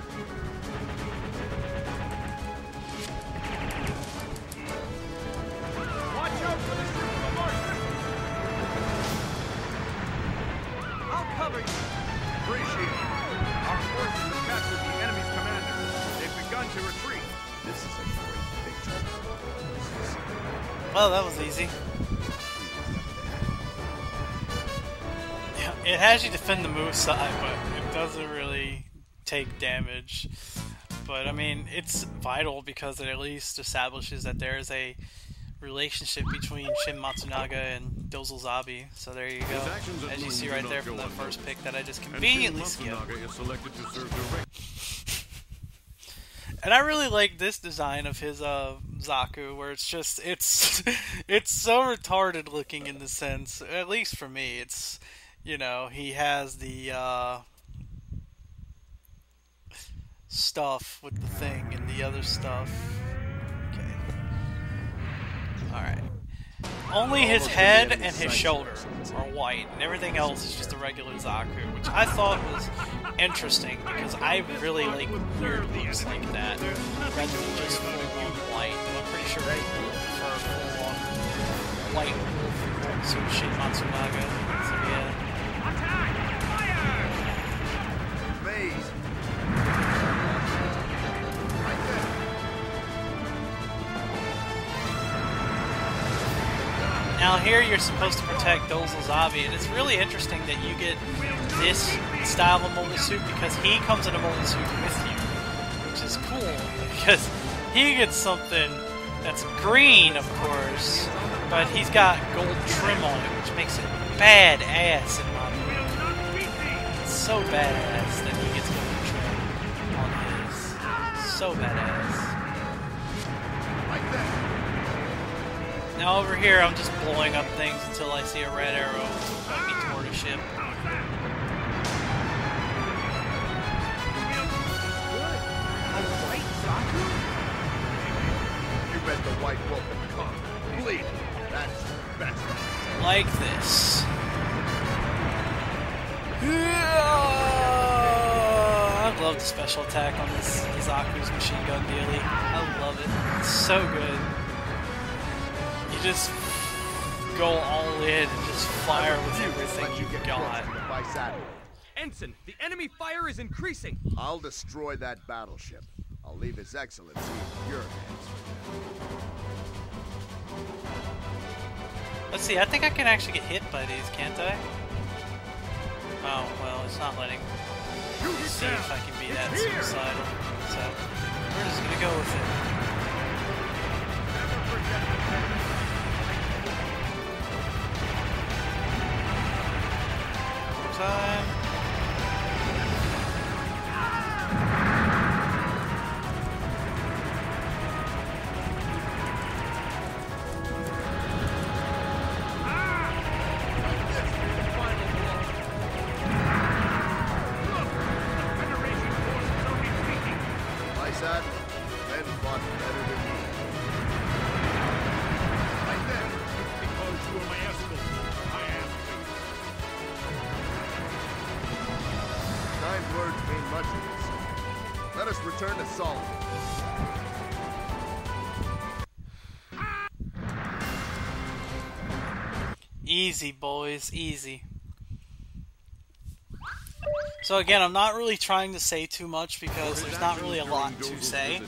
Speaker 7: Watch out for the ship from Martian.
Speaker 5: I'll cover you.
Speaker 7: Appreciate it. Our forces have captured the enemy's commander. They've begun to retreat.
Speaker 8: This is a great victory.
Speaker 1: Well, that was easy. Yeah, it has you defend the move side, but it doesn't really take damage. But, I mean, it's vital because it at least establishes that there is a relationship between Shin Matsunaga and Dozelzabi. So there you go.
Speaker 2: His actions at
Speaker 1: As you
Speaker 2: Loom
Speaker 1: see
Speaker 2: do
Speaker 1: right
Speaker 2: not
Speaker 1: there
Speaker 2: go
Speaker 1: from that
Speaker 2: unnoticed.
Speaker 1: first pick that I just
Speaker 2: And Shin
Speaker 1: conveniently skipped.
Speaker 2: Matsunaga is selected to serve direct.
Speaker 1: And I really like this design of his Zaku, where it's just it's so retarded looking in the sense, at least for me. It's, you know, he has the stuff with the thing and the other stuff. Okay. All right. Only his head and his shoulder are white, and everything else is just a regular Zaku, which I thought was interesting because I really like weird looks like that rather than just full-on white. But I'm pretty sure people prefer full-on white so Shin Matsunaga. So yeah.
Speaker 8: Maze.
Speaker 1: Now here you're supposed to protect Dozelzabi, and it's really interesting that you get this style of mobile suit because he comes in a mobile suit with you, which is cool because he gets something that's green, of course, but he's got gold trim on it, which makes it badass in my opinion. It's so badass that he gets gold trim on his. So badass.
Speaker 8: Like that.
Speaker 1: Now over here, I'm just blowing up things until I see a red arrow point me toward a ship.
Speaker 5: Good. A white Zaku?
Speaker 8: You bet the white white wolf and come. Bleed. That's the best.
Speaker 1: Like this. I love the special attack on this Zaku's machine gun dealie. I love it. It's so good. You just go all in and just fire with everything you've got.
Speaker 6: Ensign, the enemy fire is increasing.
Speaker 8: I'll destroy that battleship. I'll leave His Excellency in your hands.
Speaker 1: Let's see, I think I can actually get hit by these, can't I? Oh, well, it's not letting. Let's see if I can be that suicidal. So, we're just gonna go with it. Time.
Speaker 8: Let us return to Solomon.
Speaker 1: Easy, boys, easy. So again, I'm not really trying to say too much because there's not really a lot to say.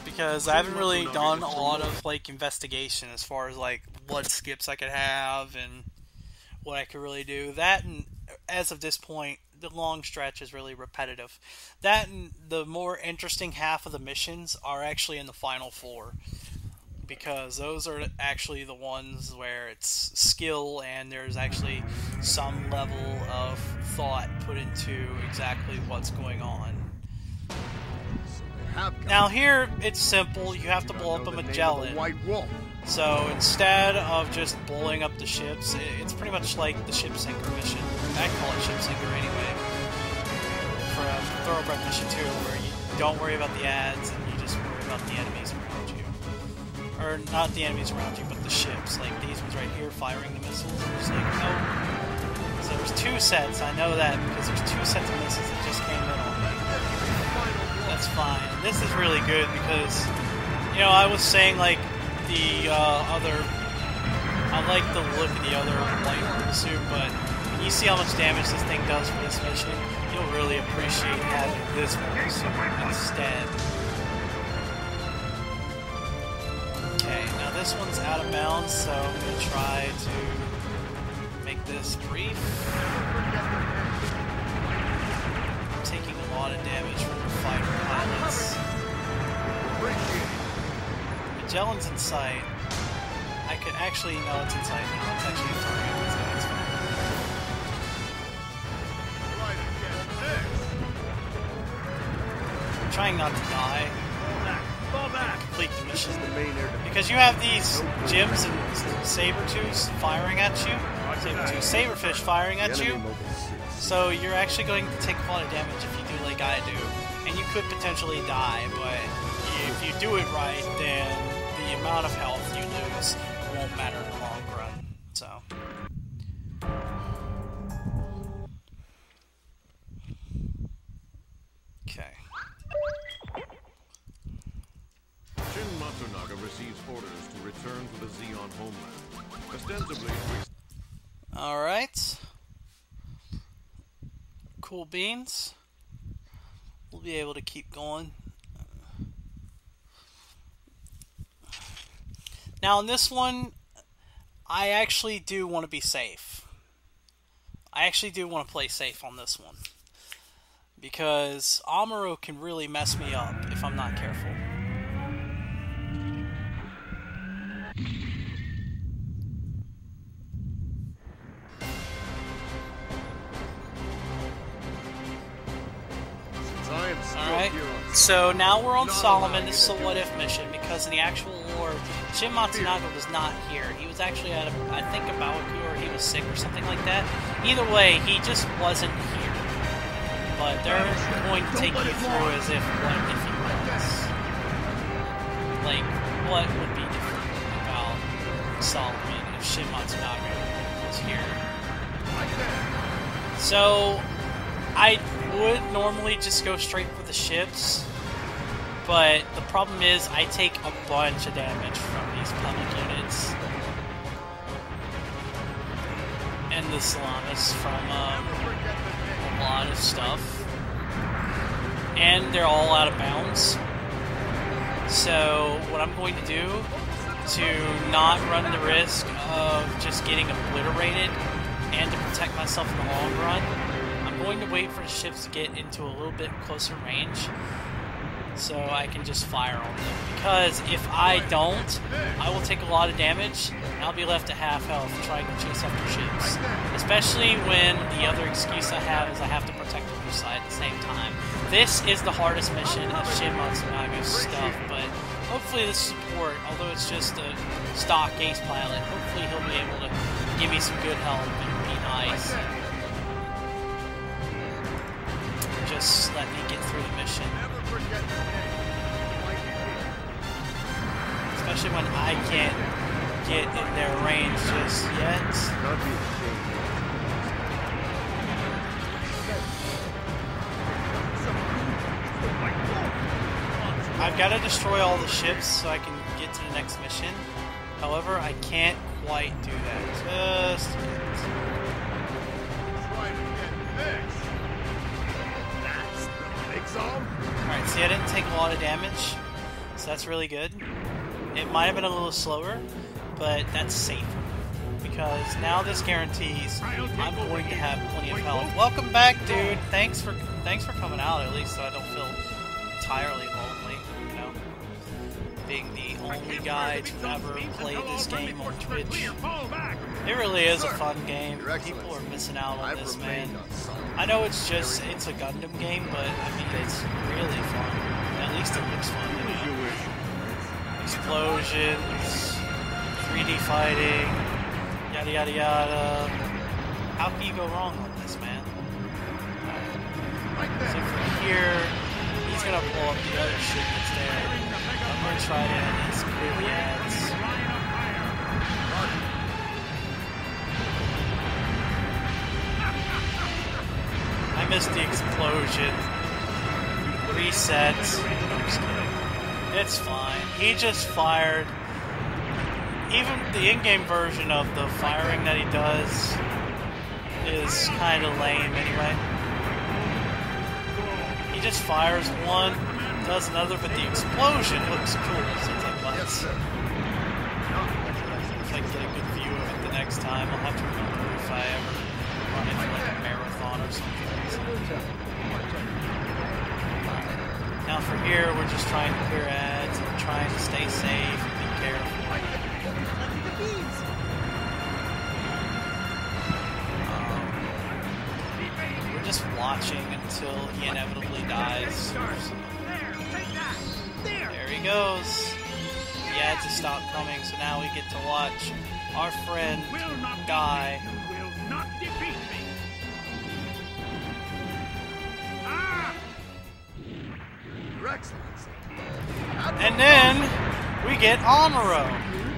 Speaker 1: Because I haven't really done a lot of like investigation as far as like what skips I could have and what I could really do. That, and as of this point, the long stretch is really repetitive. That and the more interesting half of the missions are actually in the final 4. Because those are actually the ones where it's skill and there's actually some level of thought put into exactly what's going on. Now here, it's simple. You have to blow up a Magellan. So instead of just blowing up the ships, it's pretty much like the ship sinker mission. I call it ship sinker anyway. For a thoroughbred mission too, where you don't worry about the ads and you just worry about the enemies around you. Or not the enemies around you, but the ships. Like these ones right here firing the missiles. I'm just like, no. So there's 2 sets, I know that because there's 2 sets of missiles that just came in on me. That's fine. And this is really good because, you know, I was saying like the other, I like the look of the other light orbital suit, but when you see how much damage this thing does for this mission, you'll really appreciate having this one instead. Okay, now this one's out of bounds, so I'm going to try to make this brief. I'm taking a lot of damage from the fighter pilots. Magellan's in sight. I could actually, no, it's in sight now. It's actually a target. So that's fine. I'm trying not to die.
Speaker 6: Fall back.
Speaker 1: Complete the mission. Because you have these Jims and Sabertooths firing at you. Saberfish firing at you. So you're actually going to take a lot of damage if you do like I do. And you could potentially die, but if you do it right, then the amount of health you lose won't matter in the long run. So. Okay.
Speaker 2: Shin Matsunaga receives orders to return to the Zeon homeland. Ostensibly,
Speaker 1: Alright. Cool beans. We'll be able to keep going. Now, in this one, I actually do want to be safe. I actually do want to play safe on this one. Because Amuro can really mess me up if I'm not careful. Alright, so now we're on Solomon. This is a what-if mission, because in the actual lore, Shin Matsunaga was not here. He was actually at, I think, a Bawaku, or he was sick or something like that. Either way, he just wasn't here. But they're going to take you through as if, what if he was. Like,
Speaker 9: what would be different about Solomon if Shin Matsunaga was here. So, I would normally just go straight for the ships, but the problem is I take a bunch of damage from these public units. And the Salamis from a lot of stuff. And they're all out of bounds. So what I'm going to do to not run the risk of just getting obliterated and to protect myself in the long run, I'm going to wait for the ships to get into a little bit closer range so I can just fire on them. Because if I don't, I will take a lot of damage and I'll be left at half health trying to chase after ships. Especially when the other excuse I have is I have to protect the blue side at the same time. This is the hardest mission of Shin Matsunaga's stuff, but hopefully the support, although it's just a stock ace pilot, hopefully he'll be able to give me some good help and be nice. Just let me get through the mission. Especially when I can't get in their range just yet. I've got to destroy all the ships so I can get to the next mission. However, I can't quite do that. Just yet. Alright, see, I didn't take a lot of damage, so that's really good. It might have been a little slower, but that's safe. Because now this guarantees I'm going to have plenty of health. Welcome back, dude! Thanks for coming out, at least, so I don't feel entirely lonely, you know? Being the only guy to ever play this game on Twitch. It really is a fun game. People are missing out on this, man. I know it's a Gundam game, but I mean, it's really fun. At least it looks fun, you know? Explosions, 3D fighting, yada yada yada. How can you go wrong on this, man? So from here, he's gonna pull up the other ship that's there. I'm gonna try to end these Quilliads. I missed the explosion. Reset. I'm just kidding. It's fine. He just fired. Even the in-game version of the firing that he does is kind of lame anyway. He just fires one, does another, but the explosion looks cool, so it's like, let's... If I can get a good view of it the next time, I'll have to remember if I ever run it for like a marathon or something. Now from here, we're just trying to clear ads, and we're trying to stay safe and be careful. We're just watching until he inevitably dies. There he goes. The ads have stopped coming, so now we get to watch our friend die. And then we get Amuro.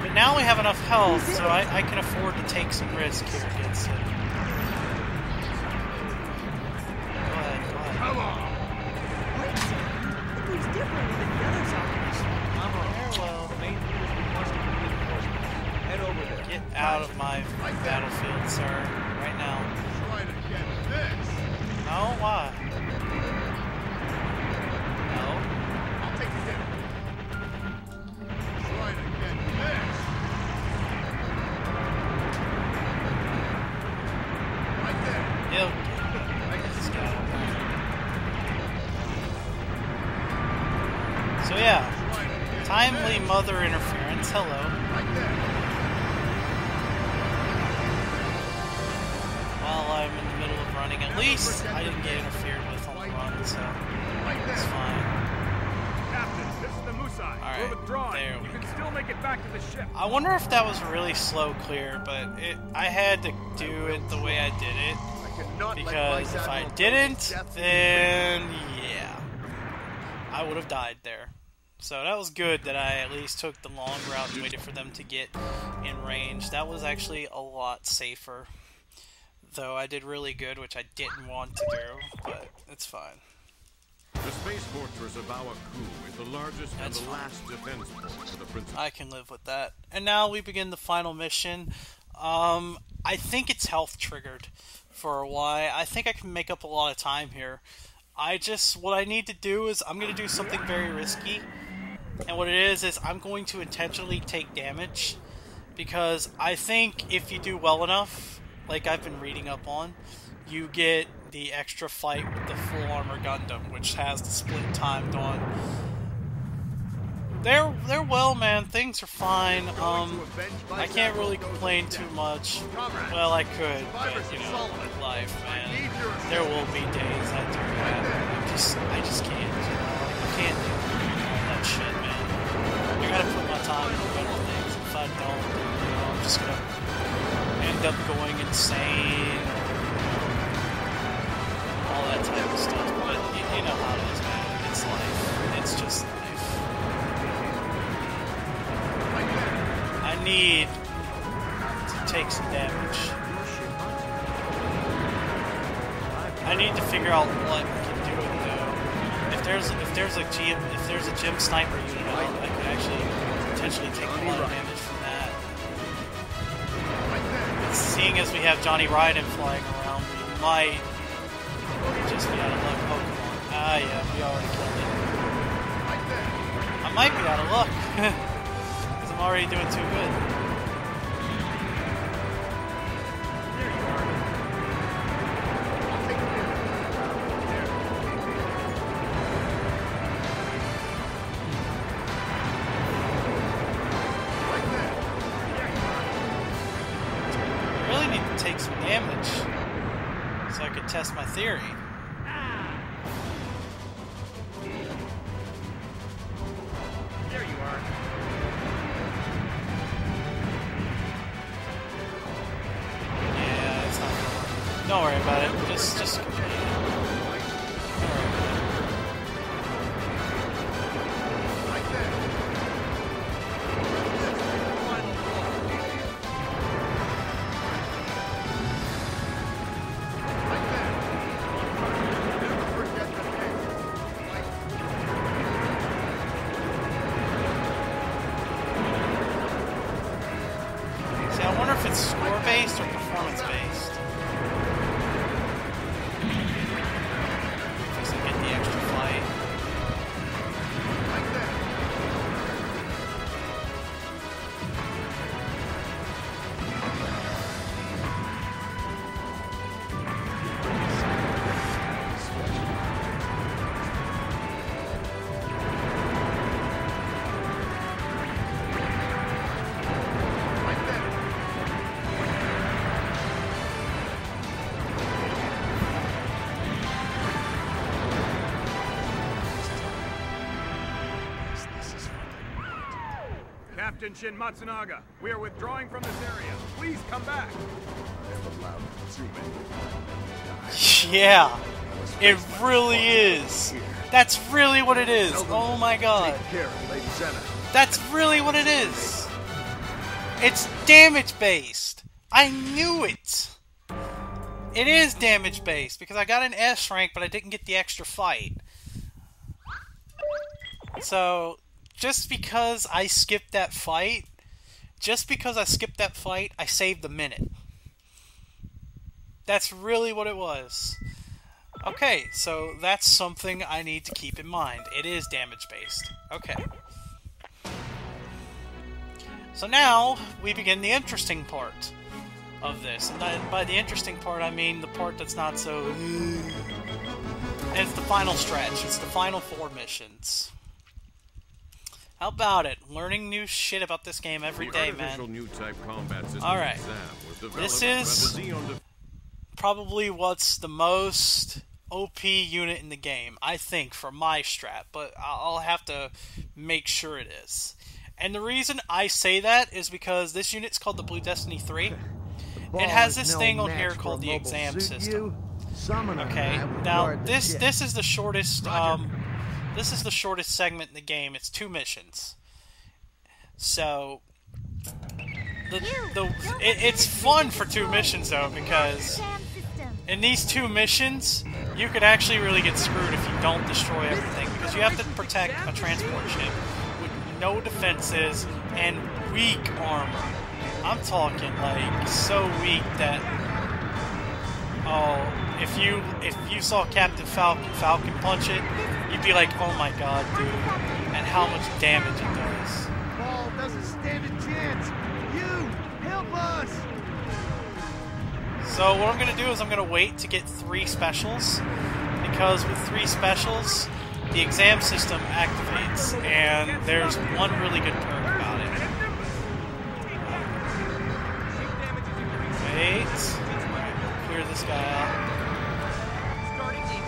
Speaker 9: But now we have enough health, so I can afford to take some risk here against him. Go ahead.
Speaker 5: Come on! Wait a second. It moves differently than the others operation.
Speaker 6: Well, the main must have reinforcements. Head over there.
Speaker 9: Get out of my battlefield, sir. Right now.
Speaker 8: Try to get this.
Speaker 9: No? Why? No?
Speaker 8: I'll take you down. Try to get this. Right there.
Speaker 9: Yep. This guy. So yeah. Timely mother interference. Hello.
Speaker 8: Right there.
Speaker 9: While I'm in the middle of running, at least I didn't get interfered with on the run, so it's fine.
Speaker 7: Captain, this is the Musai.
Speaker 9: Alright,
Speaker 7: We're withdrawing.
Speaker 9: there we
Speaker 7: You can
Speaker 9: go.
Speaker 7: still make it back to the ship.
Speaker 9: I wonder if that was a really slow clear, but I had to do it the way I did it,
Speaker 8: I cannot let
Speaker 9: because
Speaker 8: Vice
Speaker 9: if I
Speaker 8: Admiral
Speaker 9: didn't,
Speaker 8: Death
Speaker 9: then yeah, I would have died there. So that was good that I at least took the long route and waited for them to get in range. That was actually a lot safer. Though I did really good, which I didn't want to do, but it's fine.
Speaker 2: The space fortress of Awa Ku is the largest and the last defense point for the Princess.
Speaker 9: I can live with that. And now we begin the final mission. I think it's health triggered for why. I think I can make up a lot of time here. What I need to do is I'm going to do something very risky. And what it is I'm going to intentionally take damage. Because I think if you do well enough, like I've been reading up on, you get the extra fight with the full armor Gundam, which has the split timed on. They're well, man. Things are fine. I can't really complain too much. Well, I could, but you know, life, man. There will be days I do that. I just can't. You know, I can't do all that shit, man. I gotta put my time into better things. If I don't, you know, I'm just gonna end up going insane. All that type of stuff. But you know how it is, man. It's life. It's just life. I need to take some damage. I need to figure out what can do it though. If there's a gym sniper unit on, I could actually potentially take a lot of damage from that. Seeing as we have Johnny Raiden flying around, we might just be out of luck. Oh, come on. Ah, yeah, we already killed it. I might be out of luck. Because I'm already doing too good. I really need to take some damage so I could test my theory.
Speaker 6: There you are.
Speaker 9: Yeah, it's not gonna work. Don't worry about it. Just complete it. Don't worry about it. See, I wonder if it's score-based or performance-based. Just to get the extra fight.
Speaker 7: Captain Shin Matsunaga, we are withdrawing from this area. Please come back.
Speaker 8: I've allowed too many.
Speaker 9: Yeah, it really is. That's really what it is. Oh my god.
Speaker 8: Take care, Lady Zena.
Speaker 9: That's really what it is. It's damage-based. I knew it. It is damage-based because I got an S rank, but I didn't get the extra fight. So, just because I skipped that fight, I saved a minute. That's really what it was. Okay, so that's something I need to keep in mind. It is damage-based. Okay. So now, we begin the interesting part of this. And by the interesting part, I mean the part that's not so... And it's the final stretch. It's the final 4 missions. How about it? Learning new shit about this game every day, man. Alright. This is probably what's the most OP unit in the game, I think, for my strat, but I'll have to make sure it is. And the reason I say that is because this unit's called the Blue Destiny 3. It has this thing on here called the exam system. Okay, now this is the shortest this is the shortest segment in the game. It's 2 missions. So it's fun for 2 missions though, because in these 2 missions you could actually really get screwed if you don't destroy everything, because you have to protect a transport ship with no defenses and weak armor. I'm talking like so weak that if you saw Captain Falcon punch it, you'd be like, oh my god, dude, and how much damage it does.
Speaker 5: Ball doesn't stand a chance. You help us.
Speaker 9: So what I'm gonna do is I'm gonna wait to get 3 specials, because with 3 specials, the exam system activates, and there's one really good perk about it. Wait. Clear this guy out.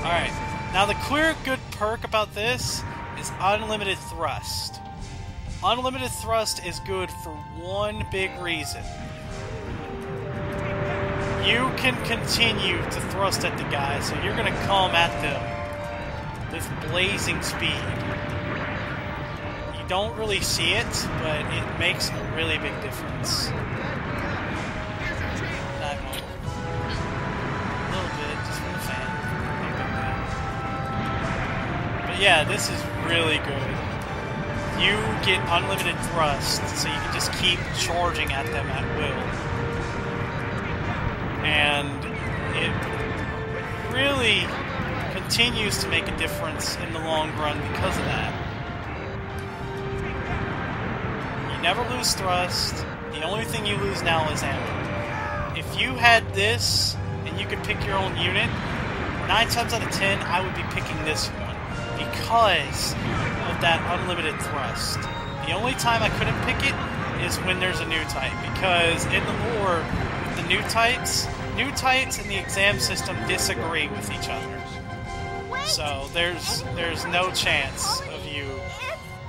Speaker 9: Alright. Now the clear good perk about this is unlimited thrust. Unlimited thrust is good for one big reason. You can continue to thrust at the guy, so you're going to come at them with blazing speed. You don't really see it, but it makes a really big difference. That moment. A little bit, just from the fan. But yeah, this is really good. You get unlimited thrust, so you can just keep charging at them at will. And it really continues to make a difference in the long run because of that. You never lose thrust. The only thing you lose now is ammo. If you had this, and you could pick your own unit, 9 times out of 10, I would be picking this one, because of that unlimited thrust. The only time I couldn't pick it is when there's a new type, because in the lore, with the new types and the exam system disagree with each other. So there's no chance of you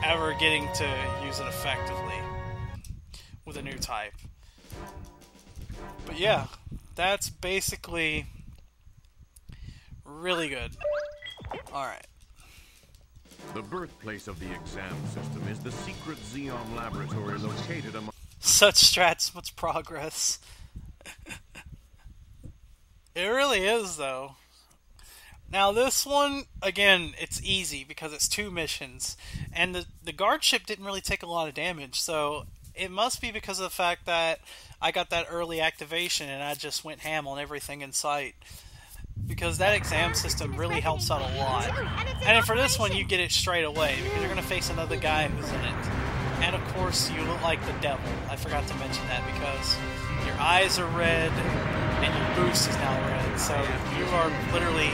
Speaker 9: ever getting to use it effectively with a new type. But yeah, that's basically really good. Alright.
Speaker 2: The birthplace of the exam system is the secret Xeon laboratory located among...
Speaker 9: Such strats, much progress. It really is, though. Now this one, again, it's easy because it's 2 missions. And the guard ship didn't really take a lot of damage, so it must be because of the fact that I got that early activation and I just went ham on everything in sight. Because that exam system really helps out a lot. And then for this one, you get it straight away, because you're going to face another guy who's in it. And of course, you look like the devil. I forgot to mention that, because your eyes are red, and your boost is now red. So you are literally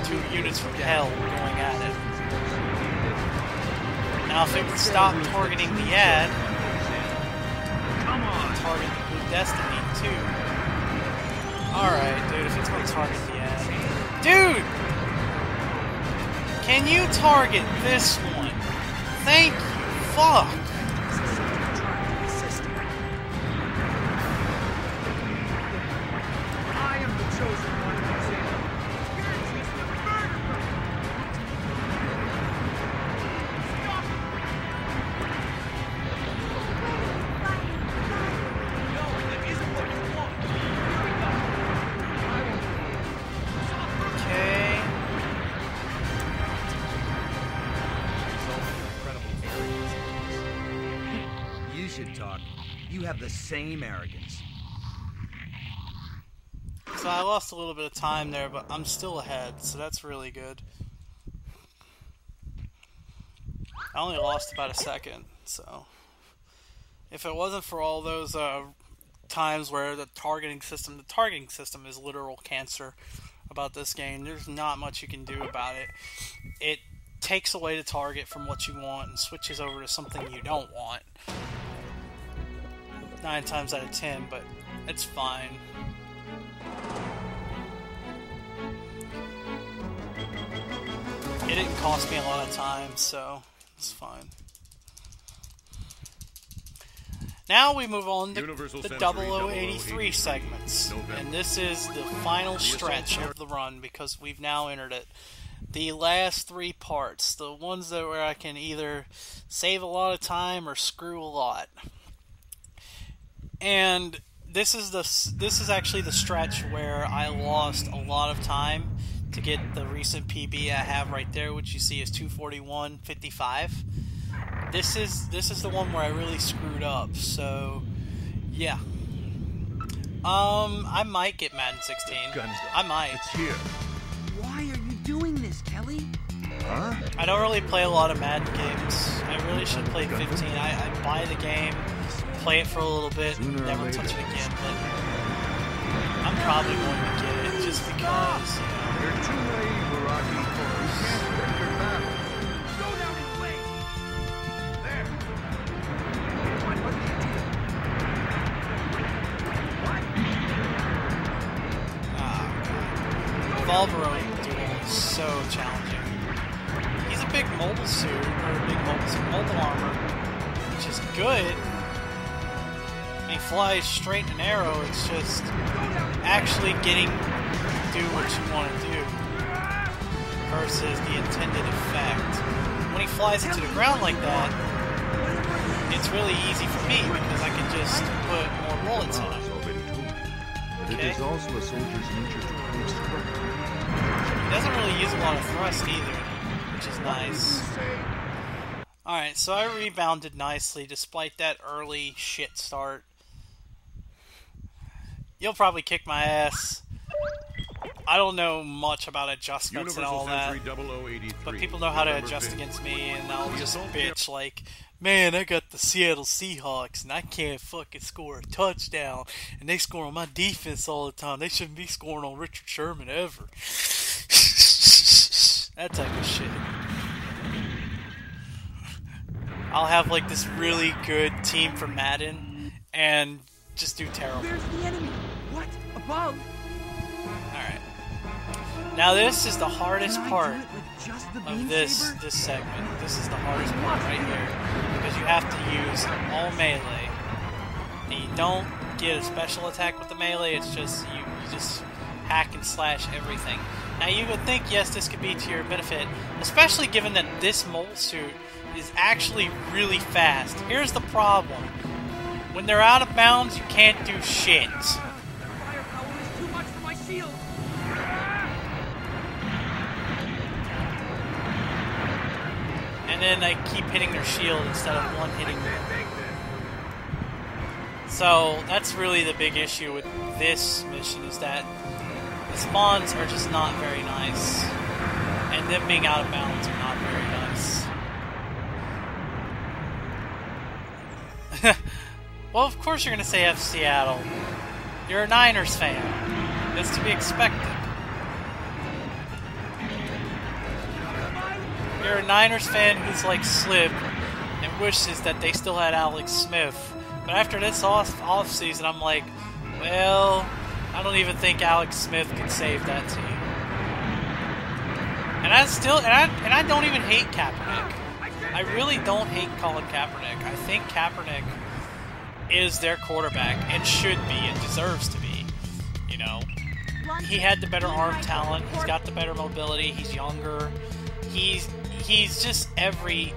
Speaker 9: 2 units from hell going at it. Now, if it would stop targeting the ad, target the Blue Destiny too. Alright, dude, if it's going to target the ad. Dude! Can you target this one? Thank you. Fuck.
Speaker 5: I am the chosen one of these animals.
Speaker 3: No, that isn't what you want.
Speaker 9: Okay.
Speaker 10: You should talk. You have the same arrogance.
Speaker 9: So I lost a little bit of time there, but I'm still ahead, so that's really good. I only lost about a second, so if it wasn't for all those times where the targeting system is literal cancer about this game, there's not much you can do about it. It takes away the target from what you want and switches over to something you don't want. 9 times out of 10, but it's fine. It didn't cost me a lot of time, so it's fine. Now we move on to the 0083 segments, and this is the final stretch of the run because we've now entered it. the last 3 parts, the ones that where I can either save a lot of time or screw a lot. And this is actually the stretch where I lost a lot of time to get the recent PB I have right there, which you see is 241.55. This is the one where I really screwed up. So yeah. I might get Madden 16.
Speaker 2: Gundam.
Speaker 9: I might.
Speaker 2: It's here.
Speaker 5: Why are you doing this, Kelly?
Speaker 2: Huh?
Speaker 9: I don't really play a lot of Madden games. I really should play 15. I buy the game, play it for a little bit, never touch it again, but I'm probably going to get it just because, you know.
Speaker 2: You're too late, Baraki. You can't pick your battle.
Speaker 3: Go down in flames!
Speaker 2: There.
Speaker 3: What did you do? What?
Speaker 9: Volverone duel is so challenging. He's a big mobile suit, or a big mobile armor, which is good. And he flies straight and arrow. It's just actually getting to do what you want to do versus the intended effect. When he flies into the ground like that, it's really easy for me because I can just put more bullets in him.
Speaker 2: But it is also a soldier's nature to place strength.
Speaker 9: He doesn't really use a lot of thrust either, which is nice. Alright, so I rebounded nicely despite that early shit start. You'll probably kick my ass. I don't know much about adjustments and all that, but people know how to adjust against me, and I'll just bitch like, man, I got the Seattle Seahawks, and I can't fucking score a touchdown, and they score on my defense all the time. They shouldn't be scoring on Richard Sherman ever. That type of shit. I'll have like this really good team for Madden, and just do terrible.
Speaker 5: There's the enemy. What? Above?
Speaker 9: Alright. Now this is the hardest part of this segment. This is the hardest part right here. Because you have to use all melee. And you don't get a special attack with the melee, it's just you just hack and slash everything. Now you would think, yes, this could be to your benefit, especially given that this mole suit is actually really fast. Here's the problem. When they're out of bounds, you can't do shit.
Speaker 3: Firepower is too much for my shield!
Speaker 9: And then I keep hitting their shield instead of one hitting them. So that's really the big issue with this mission, is that the spawns are just not very nice. And them being out of bounds are not very nice. Well, of course you're going to say F Seattle. You're a Niners fan. That's to be expected. You're a Niners fan who's like Slip and wishes that they still had Alex Smith. But after this off season, I'm like, well, I don't even think Alex Smith could save that team. And I don't even hate Kaepernick. I really don't hate Colin Kaepernick. I think Kaepernick is their quarterback and should be and deserves to be. You know, he had the better arm talent. He's got the better mobility. He's younger. He's just every